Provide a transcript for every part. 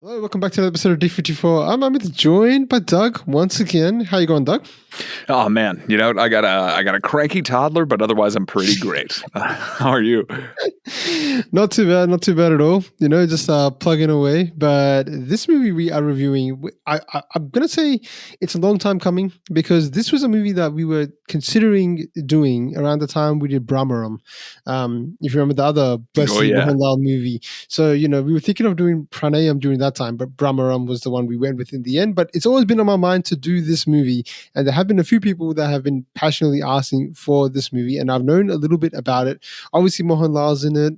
Hello, welcome back to another episode of D54. I'm Amit, joined by Doug once again. How you going, Doug? Oh man, I got a cranky toddler, but otherwise I'm pretty great. How are you? Not too bad at all. Just plugging away. But this movie we are reviewing, I'm gonna say it's a long time coming because this was a movie that we were considering doing around the time we did Brahmaram. If you remember the other Oh Blessy yeah. Mohanlal movie, so we were thinking of doing Pranayam during that time, but Brahmaram was the one we went with in the end. But it's always been on my mind to do this movie, and there have been a few people that have been passionately asking for this movie, and I've known a little bit about it. Obviously, Mohanlal's in it.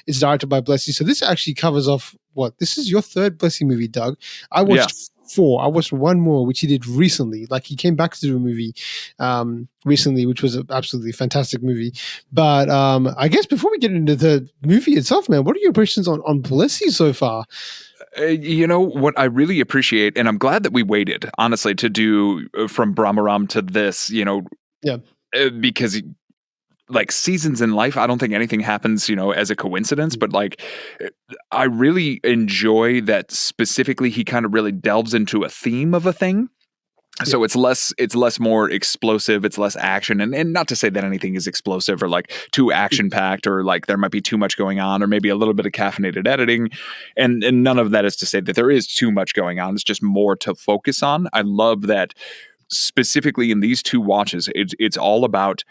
It's directed by Blessy. So this actually covers off what? This is your third Blessy movie, Doug. I watched Yes. four. I watched one more, which he did recently. Like he came back to do a movie recently, which was an absolutely fantastic movie. But I guess before we get into the movie itself, man, what are your impressions on Blessy so far? You know what I really appreciate, and I'm glad that we waited, honestly, to do from Brahmaram to this, Yeah. because like seasons in life, I don't think anything happens, as a coincidence, but like I really enjoy that specifically he kind of really delves into a theme of a thing. So it's less more explosive, it's less action, and not to say that anything is explosive or like too action packed or like there might be too much going on or maybe a little bit of caffeinated editing, and none of that is to say that there is too much going on. It's just more to focus on. I love that specifically in these two watches, it's all about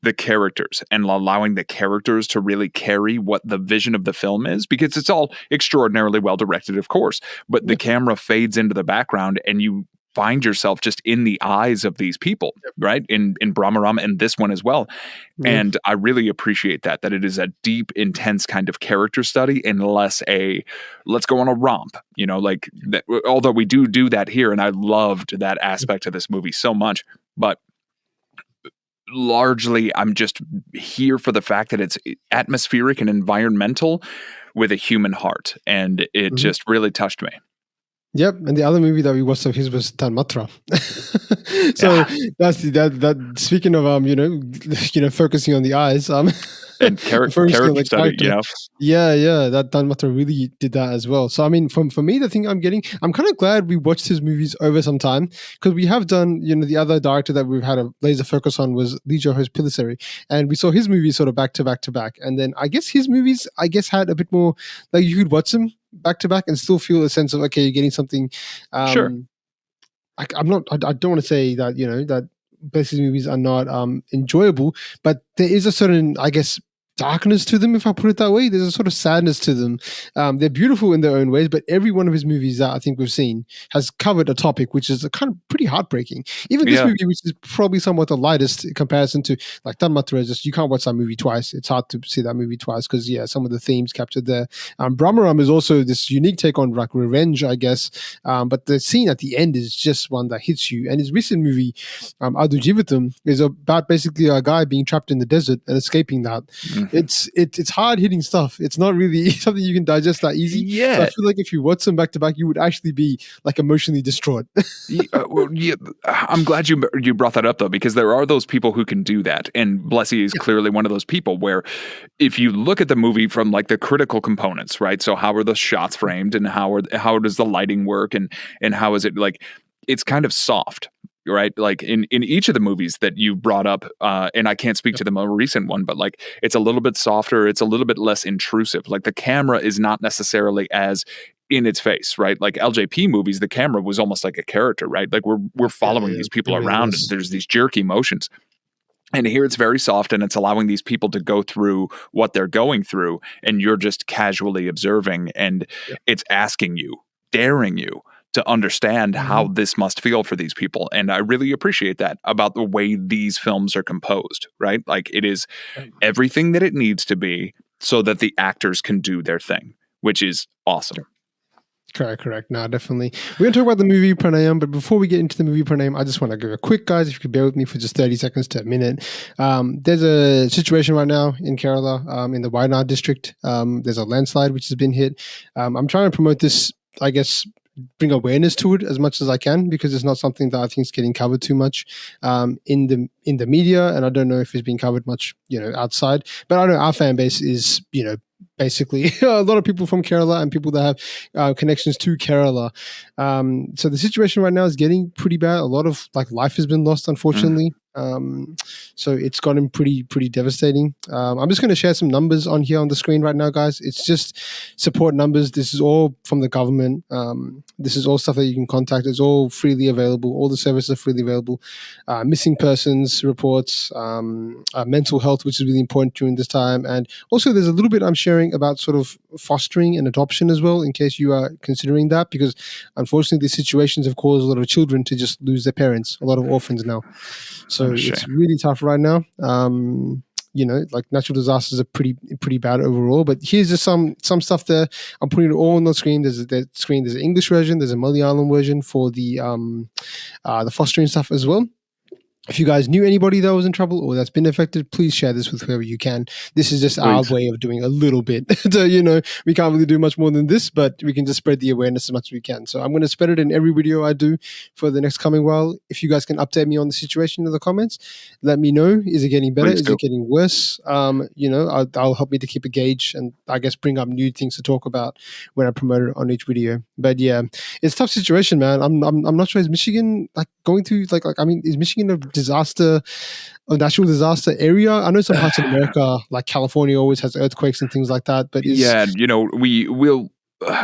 the characters and allowing the characters to really carry what the vision of the film is, because it's all extraordinarily well directed, of course, but the Yeah. camera fades into the background and you find yourself just in the eyes of these people, right? In Brahmaram and this one as well. Yeah. And I really appreciate that it is a deep, intense kind of character study and less a let's go on a romp, like that, although we do that here. And I loved that aspect of this movie so much, but largely I'm just here for the fact that it's atmospheric and environmental with a human heart, and it Mhm. just really touched me. Yep, and the other movie that we watched of his was Tanmatra. So Yeah, that. Speaking of focusing on the eyes, and focusing on character the study, character. Yeah, that Tanmatra really did that as well. So I mean, for me, the thing I'm kind of glad we watched his movies over some time because we have done, the other director that we've had a laser focus on was Lijo Host Pilisari, and we saw his movies sort of back to back to back, and then I guess his movies, had a bit more like you could watch them back to back and still feel a sense of okay, you're getting something. sure. Um, I'm not. I don't want to say that that Blessy's movies are not enjoyable, but there is a certain, I guess, darkness to them. If I put it that way, there's a sort of sadness to them. They're beautiful in their own ways, but every one of his movies that I think we've seen has covered a topic which is a kind of pretty heartbreaking. Even this Yeah, movie, which is probably somewhat the lightest in comparison to like Tanmatra, just you can't watch that movie twice. It's hard to see that movie twice because some of the themes captured there. Brahmaram is also this unique take on like revenge, I guess. But the scene at the end is just one that hits you. And his recent movie, Adu Jivitam, is about basically a guy being trapped in the desert and escaping that. mhm. It's hard hitting stuff. It's not really something you can digest that easy. So I Yeah. feel like if you watch them back to back, you would actually be like emotionally distraught. Well, yeah, I'm glad you brought that up though, because there are those people who can do that, and Blessy is Yeah. clearly one of those people. Where, if you look at the movie from like the critical components, right? So how are the shots framed, and how does the lighting work, and how is it like? It's kind of soft, right? Like in each of the movies that you brought up, and I can't speak Yeah. to the more recent one, but like it's a little bit softer, it's a little bit less intrusive. Like the camera is not necessarily as in its face, right? Like LJP movies, the camera was almost like a character, right? Like we're Yeah, following yeah, these it people really around, and was. there's these jerky motions. And here it's very soft, and it's allowing these people to go through what they're going through, and you're just casually observing, and Yeah. it's asking you, daring you to understand how Mhm. this must feel for these people. And I really appreciate that about the way these films are composed, right? Like it is everything that it needs to be so that the actors can do their thing, which is awesome. Correct. No, definitely. We're going to talk about the movie Pranayam, but before we get into the movie Pranayam, I just want to give a quick, guys, if you could bear with me for just 30 seconds to a minute. There's a situation right now in Kerala, in the Wayanad district. There's a landslide which has been hit. I'm trying to promote this, I guess, bring awareness to it as much as I can because it's not something that I think is getting covered too much in the media, and I don't know if it's being covered much outside. But I know our fan base is basically. A lot of people from Kerala and people that have connections to Kerala. So the situation right now is getting pretty bad. A lot of like life has been lost, unfortunately. So it's gotten pretty devastating. I'm just going to share some numbers on here on the screen right now, guys. It's just support numbers. This is all from the government. This is all stuff that you can contact. It's all freely available. All the services are freely available. Missing persons reports, mental health, which is really important during this time, and also there's a little bit I'm sharing about sort of fostering and adoption as well, in case you are considering that, because unfortunately these situations have caused a lot of children to just lose their parents. A lot of orphans now. So it's really tough right now. Like natural disasters are pretty bad overall. But here's just some stuff there. I'm putting it all on the screen. There's an English version. There's a Malayalam version for the fostering stuff as well. If you guys knew anybody that was in trouble or that's been affected, please share this with whoever you can. This is just our way of doing a little bit. So, we can't really do much more than this, but we can just spread the awareness as much as we can. So I'm going to spread it in every video I do for the next coming while. If you guys can update me on the situation in the comments, let me know. Is it getting better? Is it getting worse? I'll help me to keep a gauge and I guess bring up new things to talk about when I promote it on each video. But yeah, it's a tough situation, man. I'm not sure. Is Michigan like going through is Michigan a natural disaster area? I know some parts of America, like California, always has earthquakes and things like that. But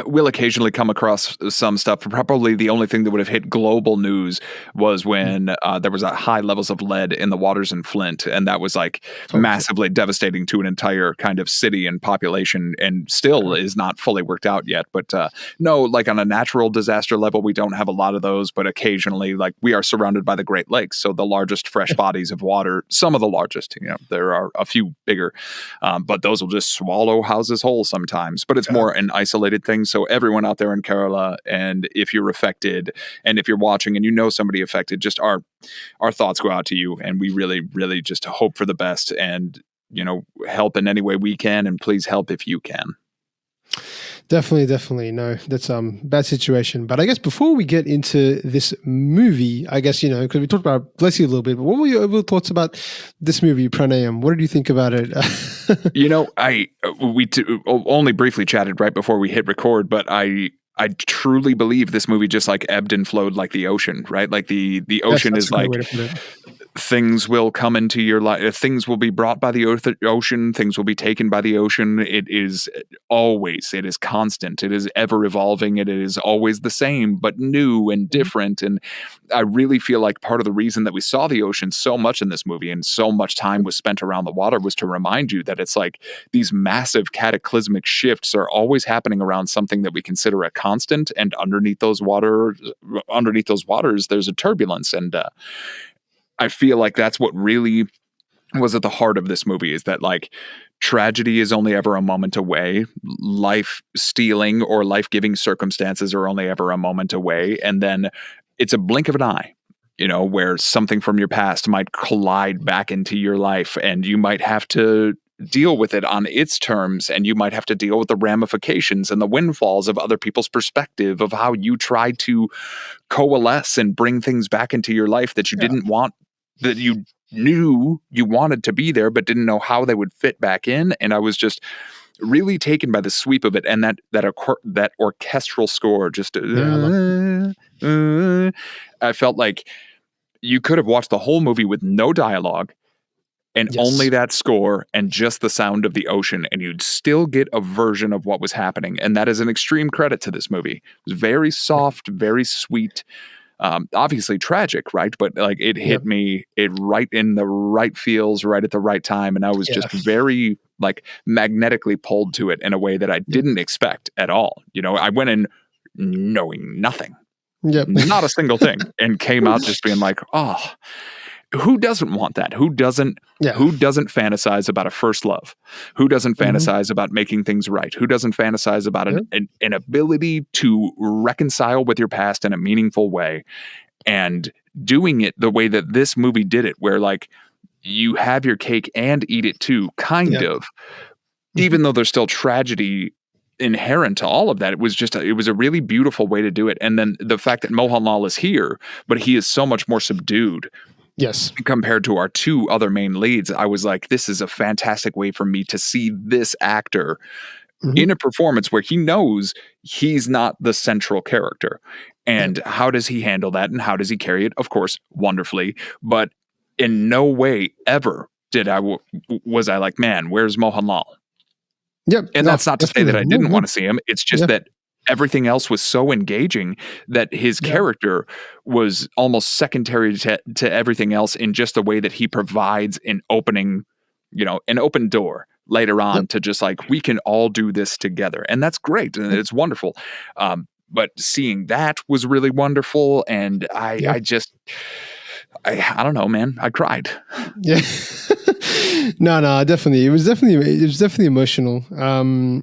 we'll occasionally come across some stuff. Probably the only thing that would have hit global news was when there was high levels of lead in the waters in Flint, and that was massively devastating to an entire kind of city and population, and still is not fully worked out yet. But no, like on a natural disaster level, we don't have a lot of those, but occasionally, like we are surrounded by the Great Lakes, so the largest fresh bodies of water, some of the largest, there are a few bigger, but those will just swallow houses whole sometimes, but it's more an isolated thing. So everyone out there in Kerala, and if you're affected and if you're watching and you know somebody affected, just our thoughts go out to you, and we really, really just hope for the best and, help in any way we can, and please help if you can. Definitely. No, that's bad situation. But I guess before we get into this movie, I guess, because we talked about Blessy a little bit, but what were your overall thoughts about this movie, Pranayam? What did you think about it? We only briefly chatted right before we hit record, but I truly believe this movie just ebbed and flowed like the ocean, right? Like the ocean is like things will come into your life. Things will be brought by the ocean. Things will be taken by the ocean. It is constant. It is ever evolving. It is always the same, but new and different. And I really feel like part of the reason that we saw the ocean so much in this movie and so much time was spent around the water was to remind you that it's like these massive cataclysmic shifts are always happening around something that we consider a constant. And underneath those waters, there's a turbulence. And I feel like that's what really was at the heart of this movie, is that tragedy is only ever a moment away. Life stealing or life-giving circumstances are only ever a moment away. And then it's a blink of an eye, where something from your past might collide back into your life, and you might have to deal with it on its terms, and you might have to deal with the ramifications and the windfalls of other people's perspective of how you tried to coalesce and bring things back into your life that you didn't want, that you knew you wanted to be there, but didn't know how they would fit back in. And I was just really taken by the sweep of it, and that orchestral score. Just I felt like you could have watched the whole movie with no dialogue and only that score and just the sound of the ocean, and you'd still get a version of what was happening. And that is an extreme credit to this movie. It was very soft, very sweet. Obviously tragic, right? But it hit me right in the right feels, right at the right time. And I was just very magnetically pulled to it in a way that I didn't expect at all. I went in knowing nothing, not a single thing, and came out just being like, oh, who doesn't want that? Who doesn't fantasize about a first love? Who doesn't fantasize about making things right? Who doesn't fantasize about an ability to reconcile with your past in a meaningful way, and doing it the way that this movie did it, where you have your cake and eat it too, kind of, even though there's still tragedy inherent to all of that. It was a really beautiful way to do it. And then the fact that Mohanlal is here, but he is so much more subdued. Yes. Compared to our two other main leads, I was like, this is a fantastic way for me to see this actor in a performance where he knows he's not the central character. And how does he handle that? And how does he carry it? Of course, wonderfully. But in no way ever was I like, man, where's Mohanlal? Yep. And that's not to say that I didn't want to see him. It's just that everything else was so engaging that his character was almost secondary to everything else in just the way that he provides an opening, an open door later on to just like, we can all do this together. And that's great. And it's wonderful. But seeing that was really wonderful. And I don't know, man. I cried. Yeah. No, definitely. It was definitely emotional.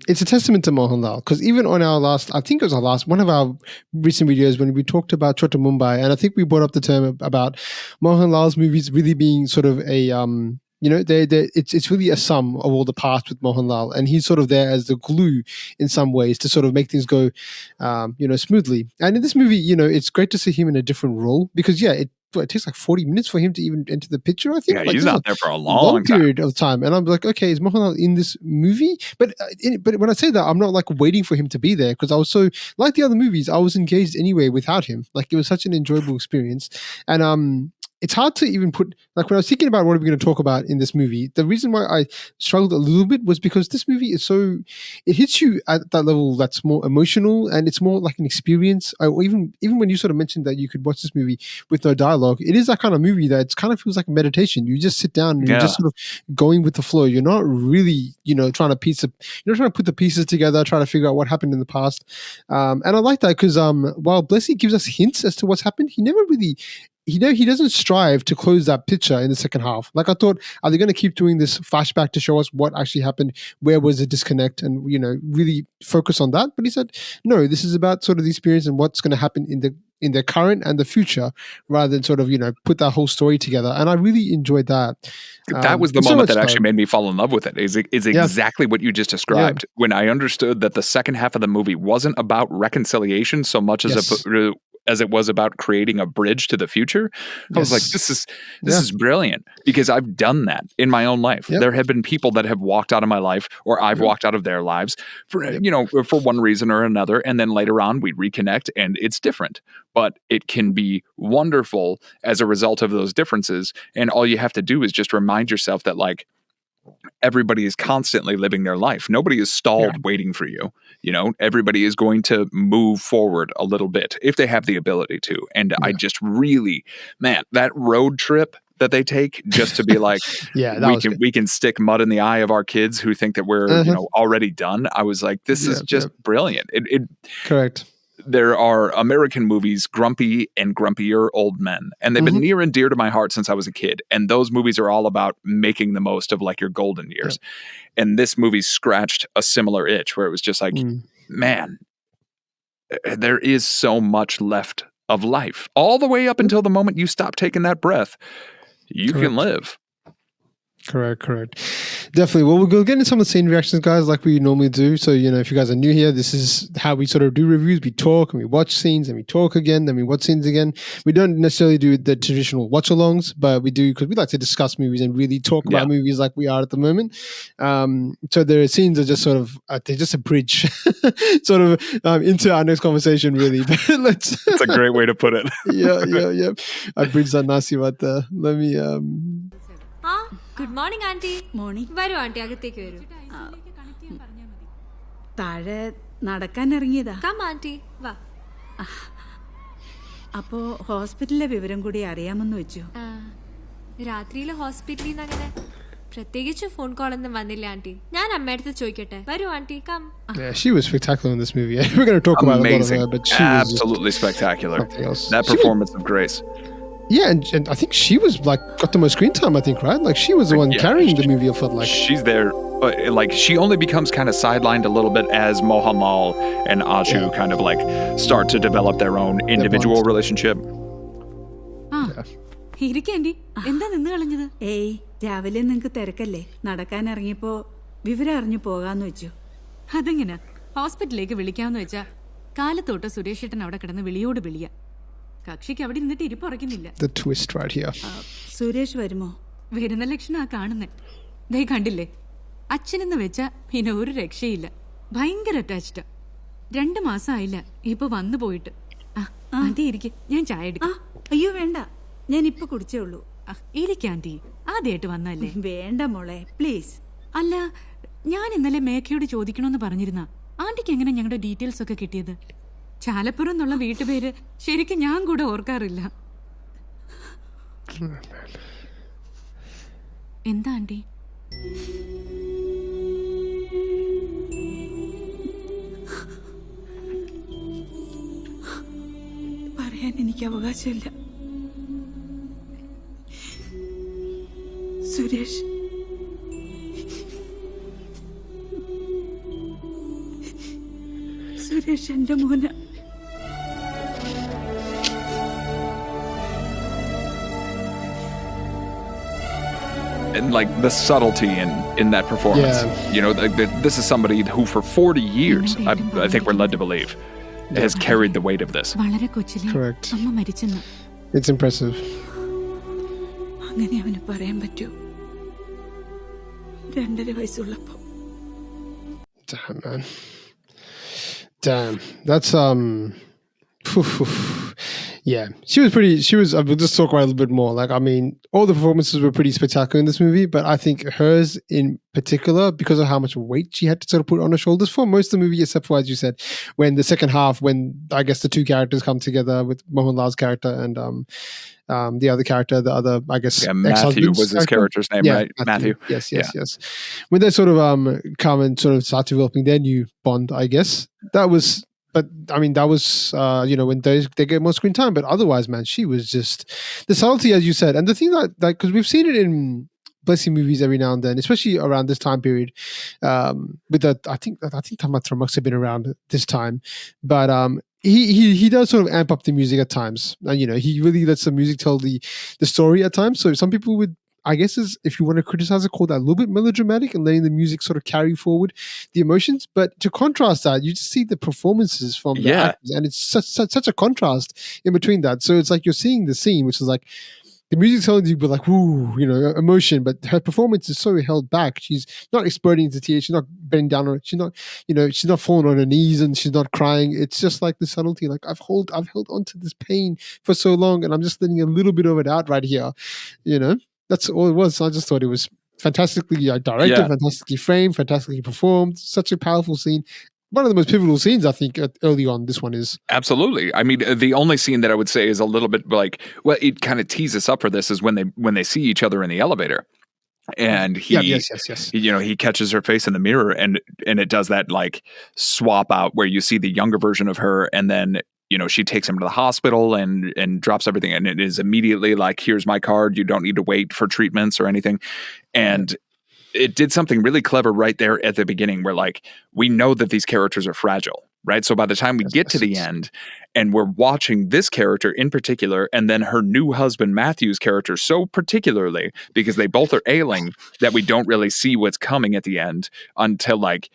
It's a testament to Mohanlal, because even on I think it was one of our recent videos when we talked about Chota Mumbai, and I think we brought up the term about Mohanlal's movies really being sort of a it's really a sum of all the past with Mohanlal, and he's sort of there as the glue in some ways to sort of make things go, smoothly. And in this movie, it's great to see him in a different role, because it takes like 40 minutes for him to even enter the picture, I think. Yeah, like, he's not there for a long period of time. And I'm like, okay, is Mohanlal in this movie? But when I say that, I'm not like waiting for him to be there, because I was so, like the other movies, I was engaged anyway without him. Like, it was such an enjoyable experience. And it's hard to even put, like, when I was thinking about what are we going to talk about in this movie, the reason why I struggled a little bit was because this movie is it hits you at that level that's more emotional, and it's more like an experience. Even when you sort of mentioned that you could watch this movie with no dialogue, it is that kind of movie that kind of feels like a meditation. You just sit down and you're just sort of going with the flow. You're not really, trying to put the pieces together, trying to figure out what happened in the past. And I like that because while Blessy gives us hints as to what's happened, he never really he doesn't strive to close that picture in the second half. Like, I thought, are they going to keep doing this flashback to show us what actually happened? Where was the disconnect? And, really focus on that. But he said, no, this is about sort of the experience and what's going to happen in the current and the future, rather than sort of, put that whole story together. And I really enjoyed that. That was the moment that actually made me fall in love with it. Is exactly what you just described. When I understood that the second half of the movie wasn't about reconciliation so much as it was about creating a bridge to the future. I was like, this is brilliant, because I've done that in my own life. There have been people that have walked out of my life, or I've walked out of their lives for one reason or another. And then later on we reconnect and it's different, but it can be wonderful as a result of those differences. And all you have to do is just remind yourself that, like, everybody is constantly living their life. Nobody is stalled waiting for you. Everybody is going to move forward a little bit if they have the ability to. And I just really, man, that road trip that they take just to be like, we can stick mud in the eye of our kids who think that we're already done. I was like, this is just brilliant. Correct. There are American movies, grumpy and grumpier old men, and they've been near and dear to my heart since I was a kid. And those movies are all about making the most of, like, your golden years. And this movie scratched a similar itch where it was just like, man, there is so much left of life, all the way up until the moment you stop taking that breath. You can live. Correct. Definitely. Well, we'll get into some of the scene reactions, guys, like we normally do. So, if you guys are new here, this is how we sort of do reviews. We talk and we watch scenes, and we talk again, then we watch scenes again. We don't necessarily do the traditional watch-alongs, but we do, because we like to discuss movies and really talk about movies like we are at the moment. So the scenes are just sort of, they're just a bridge sort of into our next conversation, really. But that's a great way to put it. Yeah. I bridge that nicely right there. Let me... good morning anti. Morning. വരൂ anti, അകത്തേക്ക് വരൂ. താഴെ നടക്കാൻ ഇറങ്ങിയതാ. Come anti, വാ. അപ്പോ ഹോസ്പിറ്റലിലെ വിവരം കൂടി അറിയാമെന്ന് വെച്ചു. രാത്രിയിൽ ഹോസ്പിറ്റലിൽ നിന്ന് അങ്ങനെ പ്രത്യേകിച്ച് ഫോൺ കോൾ ഒന്നും വന്നില്ല ആന്റി. ഞാൻ അമ്മയടുത്ത് ചോദിക്കട്ടെ. വരൂ aunty, come. Yeah, she was spectacular in this movie. We're going to talk about a lot of her, but she was absolutely spectacular. That performance of Grace. Yeah, and I think she was like got the most screen time, I think, right? Like, she was the one carrying the movie, I felt like. She's there, like, she only becomes kind of sidelined a little bit as Mohanlal and Ashu kind of like start to develop their own individual relationship. ഇരിക്കേണ്ടി, എന്താ നിന്ന് കളഞ്ഞത്? രാവിലെ നിങ്ങക്ക് തിരക്കല്ലേ, നടക്കാൻ ഇറങ്ങിയപ്പോ വിവരം അറിഞ്ഞു പോകാന്ന് വെച്ചു. അതെങ്ങനെ ഹോസ്പിറ്റലിലേക്ക് വിളിക്കാന്ന് വെച്ചാ കാലത്തോട്ട് സുരേഷേട്ടൻ അവിടെ കിടന്ന് വിളിയോട് വിളിയ. കക്ഷിക്ക് അവിടെ നിന്നിട്ട് ഇരിപ്പുറയ്ക്കുന്നില്ല. The twist right here. Suresh വരുമോ? വരുന്ന ലക്ഷണാ കാണുന്നേ. ദേ കണ്ടില്ലേ, അച്ഛനെന്ന് വെച്ചാ പിന്നെ ഒരു രക്ഷയില്ല. ഭയങ്കര അറ്റാച്ച്ഡാ. 2 മാസമായില്ല ഇപ്പൊ വന്നു പോയിട്ട്. ആന്റി ഇരിക്കെ, ഞാൻ ചായ എടുക്കാം. അയ്യോ വേണ്ട, ഞാൻ ഇപ്പൊ കുടിച്ചേ ഉള്ളൂ. ഇരിക്കാന്റി, ആദ്യമായിട്ട് വന്നല്ലേ. വേണ്ട മോളെ പ്ലീസ്. അല്ല, ഞാൻ ഇന്നലെ മേഘയോട് ചോദിക്കണമെന്ന് പറഞ്ഞിരുന്ന ആന്റിക്ക് എങ്ങനെ ഞങ്ങളുടെ ഡീറ്റെയിൽസ് ഒക്കെ കിട്ടിയത്? ചാലപ്പുറം എന്നുള്ള വീട്ടുപേര് ശരിക്കും ഞാൻ കൂടെ ഓർക്കാറില്ല. എന്താ ആന്റി? പറയാൻ എനിക്ക് അവകാശമില്ല. സുരേഷ് എന്റെ മോന. And like the subtlety in that performance, you know, this is somebody who for 40 years, I think we're led to believe, has carried the weight of this. വളരെ കൊച്ചിലെ അമ്മ മരിച്ചെന്ന്. It's impressive. അങ്ങനെ അവന് പറയാൻ പറ്റൂ? 2.5 വയസ്സുള്ളപ്പോ. Damn, man. Damn. That's yeah, she was I will just talk about it a little bit more. Like, I mean, all the performances were pretty spectacular in this movie, but I think hers in particular, because of how much weight she had to sort of put on her shoulders for most of the movie, except for, as you said, when the second half, when I guess the two characters come together with Mohanlal's character and the other character, the other, I guess, Matthew was his character's name, right? Matthew. Yes. When they sort of come and sort of start developing their new bond, I guess that was. But I mean, that was you know, when they get more screen time. But otherwise, man, she was just the subtlety, as you said, and the thing that, like, because we've seen it in Blessy movies every now and then, especially around this time period. With that, I think Thematic must have been around this time, but he does sort of amp up the music at times, and you know, he really lets the music tell the story at times. So some people would, I guess, is, if you want to criticize it, call that a little bit melodramatic and letting the music sort of carry forward the emotions. But to contrast that, you just see the performances from the actors, and it's such a contrast in between that. So it's like you're seeing the scene, which is like the music telling you, but like, ooh, you know, emotion. But her performance is so held back. She's not exploding into tears. She's not bending down on it. She's not, you know, she's not falling on her knees and she's not crying. It's just like the subtlety. Like, I've held onto this pain for so long, and I'm just letting a little bit of it out right here, you know. That's all it was. So I just thought it was fantastically directed, fantastically framed, fantastically performed. Such a powerful scene. One of the most pivotal scenes, I think, early on. This one is. Absolutely. I mean, the only scene that I would say is a little bit like, well, it kind of tees us up for this, is when they see each other in the elevator. And he, yes. You know, he catches her face in the mirror, and it does that like swap out where you see the younger version of her, and then, you know, she takes him to the hospital and drops everything, and it is immediately like, here's my card, you don't need to wait for treatments or anything. And it did something really clever right there at the beginning, where like, we know that these characters are fragile, right? So by the time we get to the end and we're watching this character in particular, and then her new husband Matthew's character so particularly, because they both are ailing, that we don't really see what's coming at the end until, like,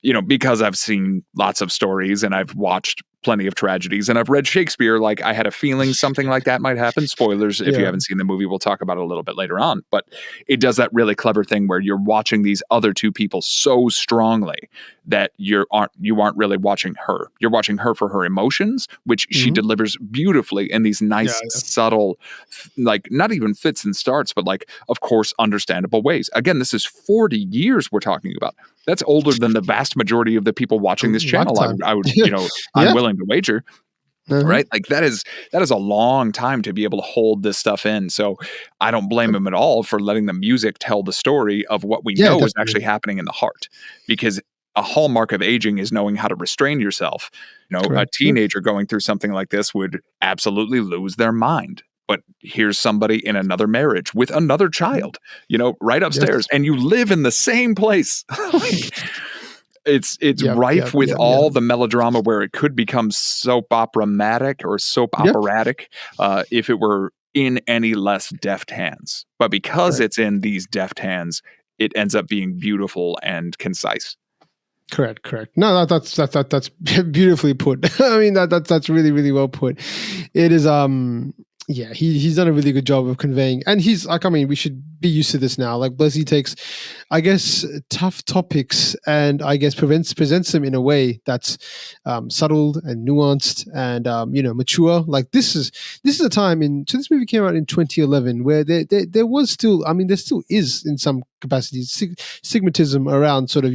you know, because I've seen lots of stories and I've watched plenty of tragedies and I've read Shakespeare, like, I had a feeling something like that might happen. Spoilers, if you haven't seen the movie, we'll talk about it a little bit later on. But it does that really clever thing where you're watching these other two people so strongly that you aren't really watching her. You're watching her for her emotions, which she delivers beautifully in these nice, subtle, like, not even fits and starts, but like, of course, understandable ways. Again, this is 40 years we're talking about. That's older than the vast majority of the people watching this channel. I would, you know, I'm willing to wager. Right? Like, that is a long time to be able to hold this stuff in. So I don't blame him at all for letting the music tell the story of what we know is actually happening in the heart. Because a hallmark of aging is knowing how to restrain yourself. You know, a teenager going through something like this would absolutely lose their mind. But here's somebody in another marriage with another child, you know, right upstairs, and you live in the same place. Like, it's rife with all the melodrama where it could become soap opera-matic or soap operatic if it were in any less deft hands. But because it's in these deft hands, it ends up being beautiful and concise. Correct. No, that's beautifully put. I mean, that's really, really well put. It is yeah, he's done a really good job of conveying, and he's like, I mean, we should be used to this now. Like Blessy takes, I guess, tough topics and I guess presents them in a way that's subtle and nuanced and mature. Like this is a time so this movie came out in 2011 where there was still, I mean, there still is in some capacities stigmatism around sort of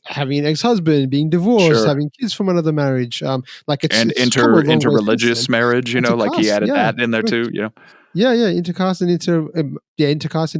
having an ex-husband, being divorced, Sure. having kids from another marriage, like it's And it's come a long way since interreligious then. marriage, like he Intercaste, added yeah, that in there correct. too. Yeah, intercaste and intercaste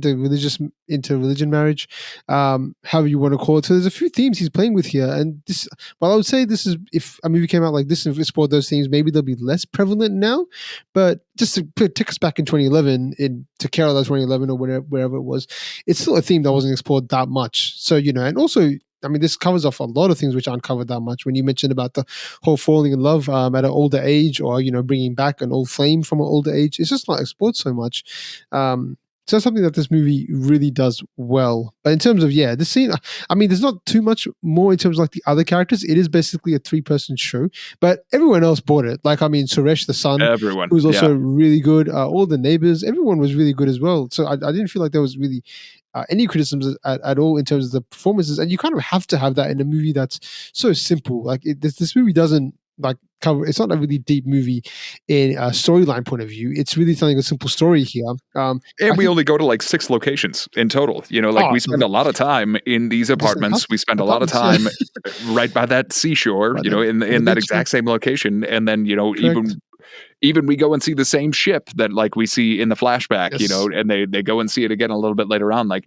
into religion marriage, however you want to call it. So there's a few themes he's playing with here, and this. Well, I would say this is if a movie came out like this and explored those themes, maybe they'll be less prevalent now. But just to take us back in 2011, to Kerala 2011 or wherever it was, it's still a theme that wasn't explored that much. So and also. I mean, this covers off a lot of things which aren't covered that much. When you mentioned about the whole falling in love at an older age, or bringing back an old flame from an older age, it's just not explored so much. So that's something that this movie really does well. But in terms of the scene, I mean, there's not too much more in terms of like the other characters. It is basically a 3-person show, but everyone else bought it. Like, I mean, Suresh the son, Everyone, who was also really good. All the neighbors, everyone was really good as well. So I didn't feel like there was really any criticisms at all in terms of the performances, and you kind of have to have that in a movie that's so simple. Like this movie doesn't like cover. It's not a really deep movie in a storyline point of view. It's really telling a simple story here. And we only go to like 6 locations in total. We spend a lot of time in these apartments. We spend a lot of time right by that seashore. In that exact same location, and then even we go and see the same ship that like we see in the flashback, and they go and see it again a little bit later on. Like,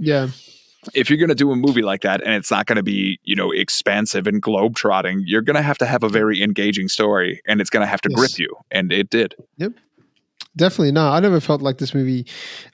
if you're going to do a movie like that and it's not going to be, expansive and globetrotting, you're going to have a very engaging story, and it's going to have to grip you. And it did. Yep. Definitely. No, I never felt like this movie.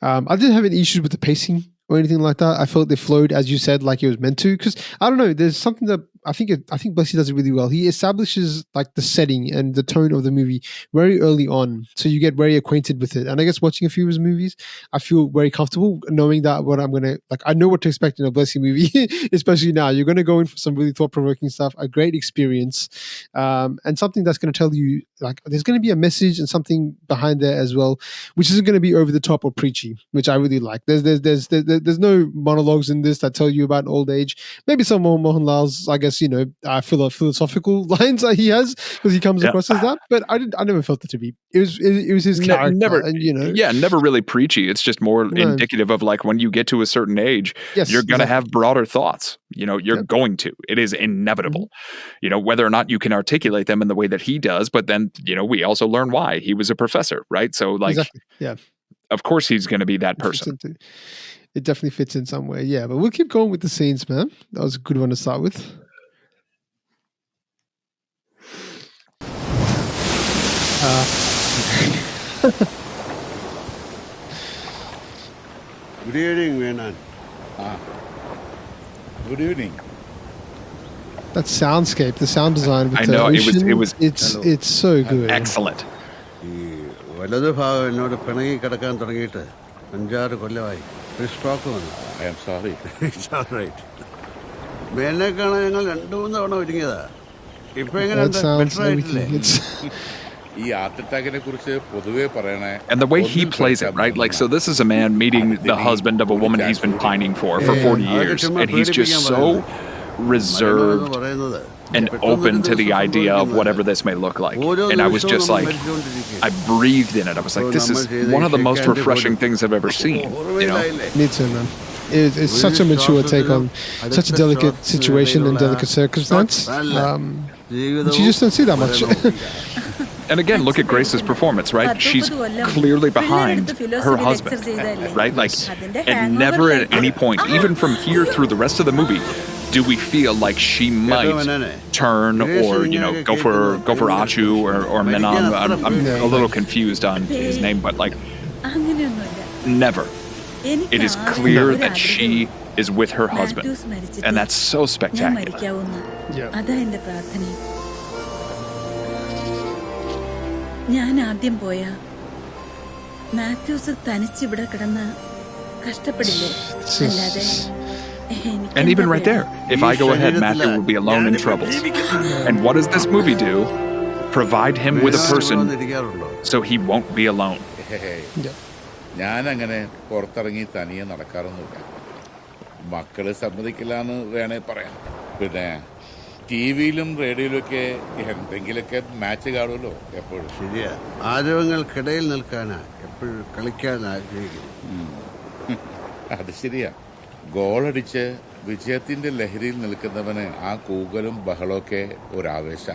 I didn't have any issues with the pacing or anything like that. I felt it flowed, as you said, like it was meant to. Because I don't know, there's something that I think Blessy does it really well. He establishes like the setting and the tone of the movie very early on, so you get very acquainted with it. And I guess watching a few of his movies, I feel very comfortable knowing that what I'm gonna like. I know what to expect in a Blessy movie, especially now. You're gonna go in for some really thought-provoking stuff, a great experience, and something that's gonna tell you like there's gonna be a message and something behind there as well, which isn't gonna be over the top or preachy, which I really like. There's no monologues in this that tell you about old age. Maybe some more Mohanlal's, I guess, philosophical lines that he has because he comes across as that. But I never felt it to be. It was his character, never, and never really preachy. It's just more indicative of like when you get to a certain age, you're going to have broader thoughts. You're going to. It is inevitable. Mm-hmm. Whether or not you can articulate them in the way that he does, but then we also learn why he was a professor, right? So like, of course he's going to be that person. It definitely fits in some way, yeah. But we'll keep going with the scenes, man. That was a good one to start with. Good evening, Menon. Good evening. That soundscape, the sound design with I know the ocean, it's so good. Excellent. I am sorry. It's all right. That sounds everything. And the way he plays it, right? Like, so this is a man meeting the husband of a woman he's been pining for 40 years, and he's just so reserved and open to the idea of whatever this may look like. And I was just like, I breathed in it. I was like, this is one of the most refreshing things I've ever seen. Me too, man. It's such a mature take on such a delicate situation and delicate circumstance. You just don't see that much. And again, look at Grace's performance, right? She's clearly behind her husband, right? Like, and never at any point, even from here through the rest of the movie, do we feel like she might turn or go for Achu or Menon. I'm a little confused on his name, but like, never. It is clear that she is with her husband, and that's so spectacular. ഞാൻ ആദ്യം പോയാ മാത്യൂസ് തനിച്ചിവിടെ കിടന്ന് കഷ്ടപ്പെടില്ലേ? അല്ലാതെ And even right there, if I go ahead, Matthew will be alone in troubles. And what does this movie do? Provide him with a person so he won't be alone. ഞാനങ്ങനെ പുറത്തിറങ്ങി തനിയെ നടക്കാറൊന്നുമില്ല. മക്കള് സമ്മതിക്കില്ല എന്ന് വേണേ പറയാം. പിന്നെ ടി വിയിലും റേഡിയോയിലൊക്കെ എന്തെങ്കിലുമൊക്കെ മാച്ച് കാണുമല്ലോ എപ്പോഴും. ശരിയാ, ആരവങ്ങൾക്കിടയിൽ നിൽക്കാനാ എപ്പോഴും കളിക്കാൻ ആഗ്രഹിക്കുന്നു. അത് ശരിയാ. ഗോളടിച്ച് വിജയത്തിന്റെ ലഹരിയിൽ നിൽക്കുന്നവന് ആ കൂകലും ബഹളമൊക്കെ ഒരാവേശ.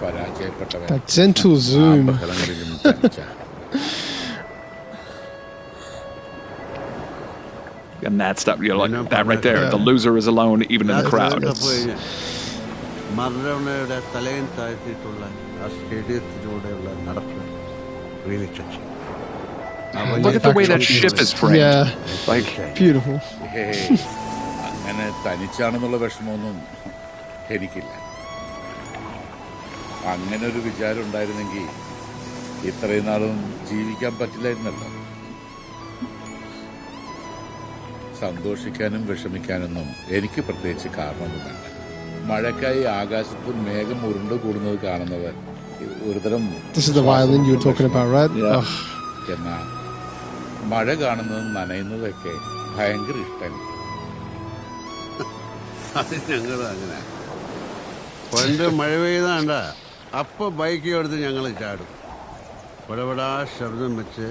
പരാജയപ്പെട്ടവൻ That gentle zoom. ബഹളങ്ങളിലും തനിച്ച. And that stuff, like that right there. The loser is alone even in the crowd. മറഡോണയുടെ തലയും താഴ്ത്തിയിട്ടുള്ള ആ സ്റ്റേഡിയത്തിലൂടെയുള്ള നടപ്പ് really touching. Look at the way that ship is framed. Yeah. Like, Beautiful. അങ്ങനെ തനിച്ചാണെന്നുള്ള വിഷമമൊന്നും എനിക്കില്ല. അങ്ങനെ ഒരു വിചാരം ഉണ്ടായിരുന്നെങ്കിൽ ഇത്രയും നാളും ജീവിക്കാൻ പറ്റില്ലായിരുന്നല്ലോ. സന്തോഷിക്കാനും വിഷമിക്കാനൊന്നും എനിക്ക് പ്രത്യേകിച്ച് കാരണമൊന്നും വേണ്ട. മഴക്കായി ആകാശത്ത് മേഘം ഉരുണ്ടു കൂടുന്നത് കാണുന്നവർ ഒരുതരം. This is the violin you were talking about, right? Yeah. എന്നാ മഴ കാണുന്നതും നനയുന്നതൊക്കെ ഭയങ്കര ഇഷ്ടമാണ്. അത് ഞങ്ങൾ അങ്ങനെ പണ്ട് മഴ പെയ്താണ്ട അപ്പൊ ബൈക്ക് എടുത്ത് ഞങ്ങൾ ചാടും. പടപടാ ശബ്ദം വെച്ച്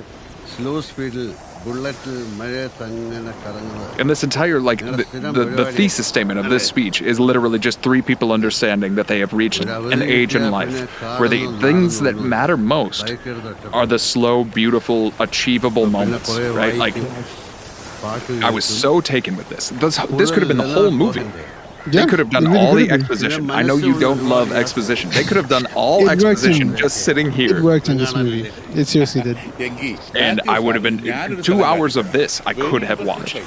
സ്ലോ സ്പീഡിൽ ബുള്ളറ്റിൽ മഴയത്ത് അങ്ങനെ കറങ്ങുന്നത്. and this entire, like, the thesis statement of this speech is literally just three people understanding that they have reached an age in life where the things that matter most are the slow, beautiful, achievable moments, right? Like, I was so taken with this. This could have been the whole movie. They could have done all the exposition. I know you don't love exposition. They could have done all exposition just sitting here. It worked in this movie. It seriously did. And I would have been 2 hours of this I could have watched.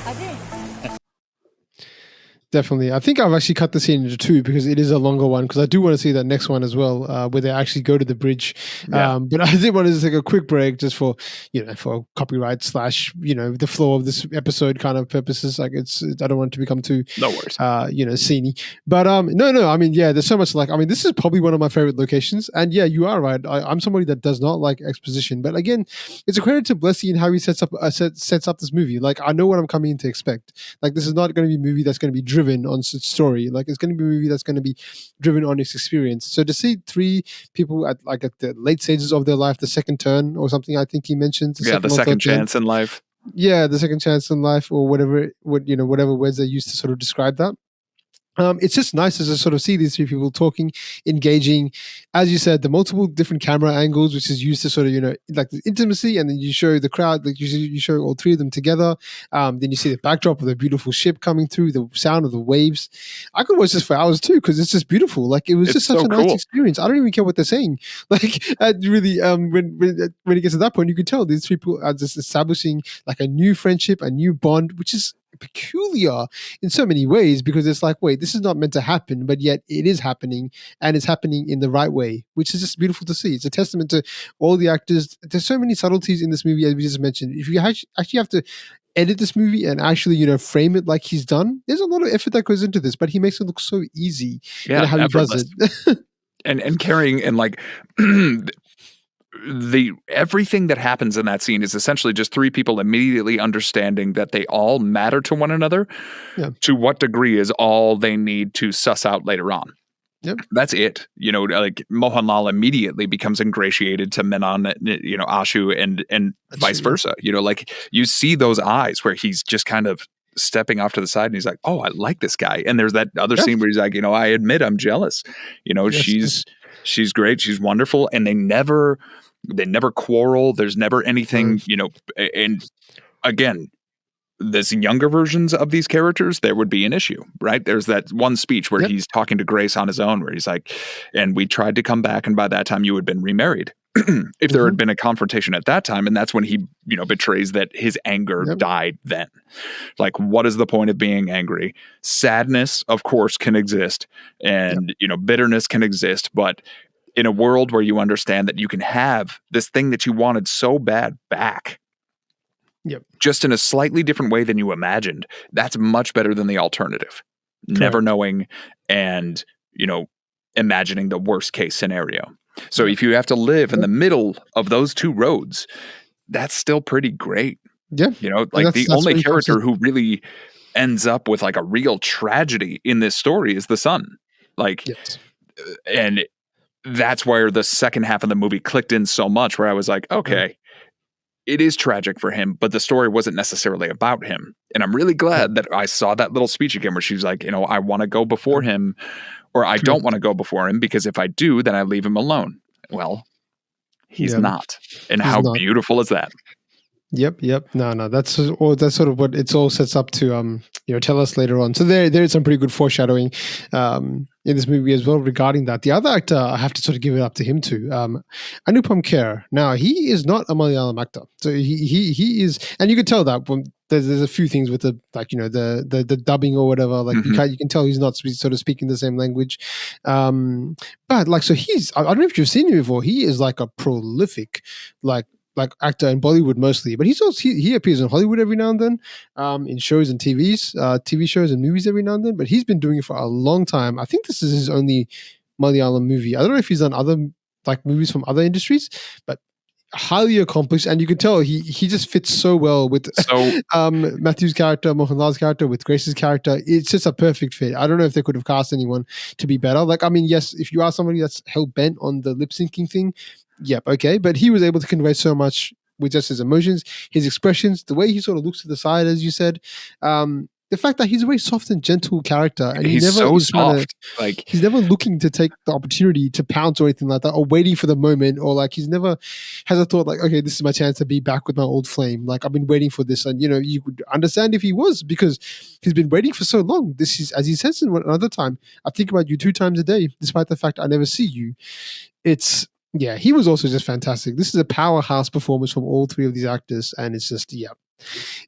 Definitely. I think I've actually cut the scene into two because it is a longer one, because I do want to see that next one as well, where they actually go to the bridge. Yeah. But I did want to just take a quick break just for, for copyright / the flow of this episode kind of purposes. Like I don't want it to become too, No worries. sceney. But no. I mean, yeah, there's so much this is probably one of my favorite locations. And yeah, you are right. I'm somebody that does not like exposition. But again, it's a credit to Blessy and how he sets up this movie. Like, I know what I'm coming to expect. Like, this is not going to be a movie that's going to be driven on its story. Like, it's going to be a movie that's going to be driven on its experience. So to see three people at the late stages of their life, the second turn or something, I think he mentioned. The second chance in life. Yeah, the second chance in life, or whatever words they use to sort of describe that. It's just nice to sort of see these three people talking, engaging. As you said, the multiple different camera angles, which is used to sort of, like the intimacy, and then you show the crowd, like you show all three of them together. Then you see the backdrop of the beautiful ship coming through, the sound of the waves. I could watch this for hours too, because it's just beautiful. Like, it was just such a nice experience. I don't even care what they're saying. Like, really, when it gets to that point, you can tell these three people are just establishing like a new friendship, a new bond, which is peculiar in so many ways, because it's like, wait, this is not meant to happen, but yet it is happening, and it's happening in the right way, which is just beautiful to see. It's a testament to all the actors. There's so many subtleties in this movie, as we just mentioned. If you actually have to edit this movie and actually, frame it like he's done, there's a lot of effort that goes into this, but he makes it look so easy. Yeah, how he does it. and carrying, and like everything that happens in that scene is essentially just three people immediately understanding that they all matter to one another. Yeah. To what degree is all they need to suss out later on. Yep. That's it. Like, Mohanlal immediately becomes ingratiated to Menon, Ashu, and vice versa. Like, you see those eyes where he's just kind of stepping off to the side and he's like, oh, I like this guy. And there's that other scene where he's like, I admit I'm jealous. She's great. She's wonderful. And they never quarrel. There's never anything, and again, there's younger versions of these characters, there would be an issue, right? There's that one speech where he's talking to Grace on his own, where he's like, and we tried to come back, and by that time you had been remarried. If there had been a confrontation at that time, and that's when he, betrays that his anger died then. Like, what is the point of being angry? Sadness, of course, can exist, and, bitterness can exist, but in a world where you understand that you can have this thing that you wanted so bad back, Yep. just in a slightly different way than you imagined, that's much better than the alternative. Never Correct. knowing and, imagining the worst case scenario. So if you have to live in the middle of those two roads, that's still pretty great. Yeah. Like the only where he comes character in. who really ends up with like a real tragedy in this story is the son. Like, Yes. and that's where the second half of the movie clicked in so much, where I was like, okay, it is tragic for him, but the story wasn't necessarily about him. And I'm really glad that I saw that little speech again where she's like, I want to go before him, or I don't want to go before him, because if I do, then I leave him alone. Well, he's not. And He's how not. beautiful is that? Yep. No, that's sort of what it's all sets up to tell us later on. So there is some pretty good foreshadowing in this movie as well regarding that. The other actor, I have to sort of give it up to him too. Anupam Kher. Now he is not a Malayalam actor, so he is, and you can tell that when there's a few things with the dubbing or whatever. Like you can tell he's not sort of speaking the same language. But so I don't know if you've seen him before. He is like a prolific like actor in Bollywood mostly, but he appears in Hollywood every now and then, in shows and TV shows and movies every now and then. But he's been doing it for a long time. I think this is his only Malayalam movie. I don't know if he's done other movies from other industries, but highly accomplished, and you can tell he just fits so well with Matthew's character, Mohanlal's character, with Grace's character. It's just a perfect fit. I don't know if they could have cast anyone to be better. Yes, if you are somebody that's hell bent on the lip syncing thing, yep, okay. But he was able to convey so much with just his emotions, his expressions, the way he sort of looks to the side, as you said. The fact that he's a very soft and gentle character, and he's he never so is soft. he's never looking to take the opportunity to pounce or anything like that, or waiting for the moment, or he's never has a thought okay, this is my chance to be back with my old flame. I've been waiting for this, and you could understand if he was, because he's been waiting for so long. This is, as he says in another time, I think about you 2 times a day, despite the fact I never see you. He was also just fantastic. This is a powerhouse performance from all 3 of these actors, and it's just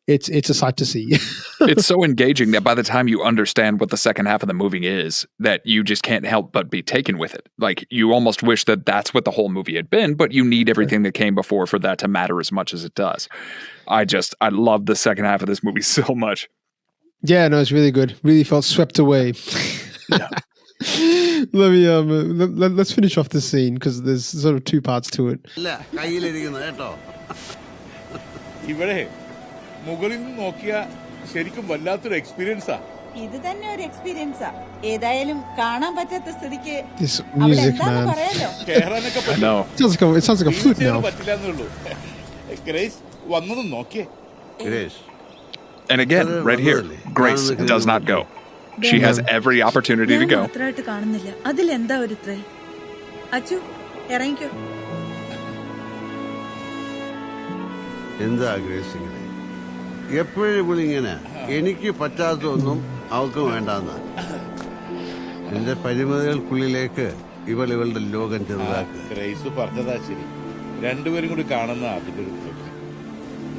it's a sight to see. It's so engaging that by the time you understand what the second half of the movie is, that you just can't help but be taken with it. You almost wish that that's what the whole movie had been, but you need everything that came before for that to matter as much as it does. I love the second half of this movie so much. Yeah, no, it's really good. Really felt swept away. Yeah. Let's finish off this scene, because there's sort of 2 parts to it. ഇവിടെ മുകളിൽ നിന്ന് നോക്കിയ ശരിക്കും വല്ലാത്തൊരു എക്സ്പീരിയൻസാ. ഇത് തന്നെ ഒരു എക്സ്പീരിയൻസാ. ഏതായാലും കാണാൻ പറ്റാത്ത സ്ഥിതിക്ക് This music, man. പറയാലോ. കേറാനൊക്കെ I know. It sounds like a flute now. പറ്റില്ലെന്നുള്ളൂ. ഗ്രേസ് വന്നതും നോക്കിയേ. Grace. And again, right here, Grace does not go. She has every opportunity to go. മാത്രമായിട്ട് കാണുന്നില്ല. അതിലെന്താ ഒരു ത്രിൽ? അച്ചു ഇറങ്ങിക്കോ. എന്താ ഗ്രേസ് ഇങ്ങനെ എപ്പോഴും ഇങ്ങനെ? എനിക്ക് പറ്റാത്തതൊന്നും അവൾക്ക് വേണ്ടാന്ന. എന്റെ പരിമിതികൾക്കുള്ളിലേക്ക് ഇവളുടെ ലോകം ചെറുതാക്കുക. ഗ്രേസ് പറഞ്ഞതാ ശരി. രണ്ടുപേരും കൂടി കാണുന്ന അതിന്റെ ഒരു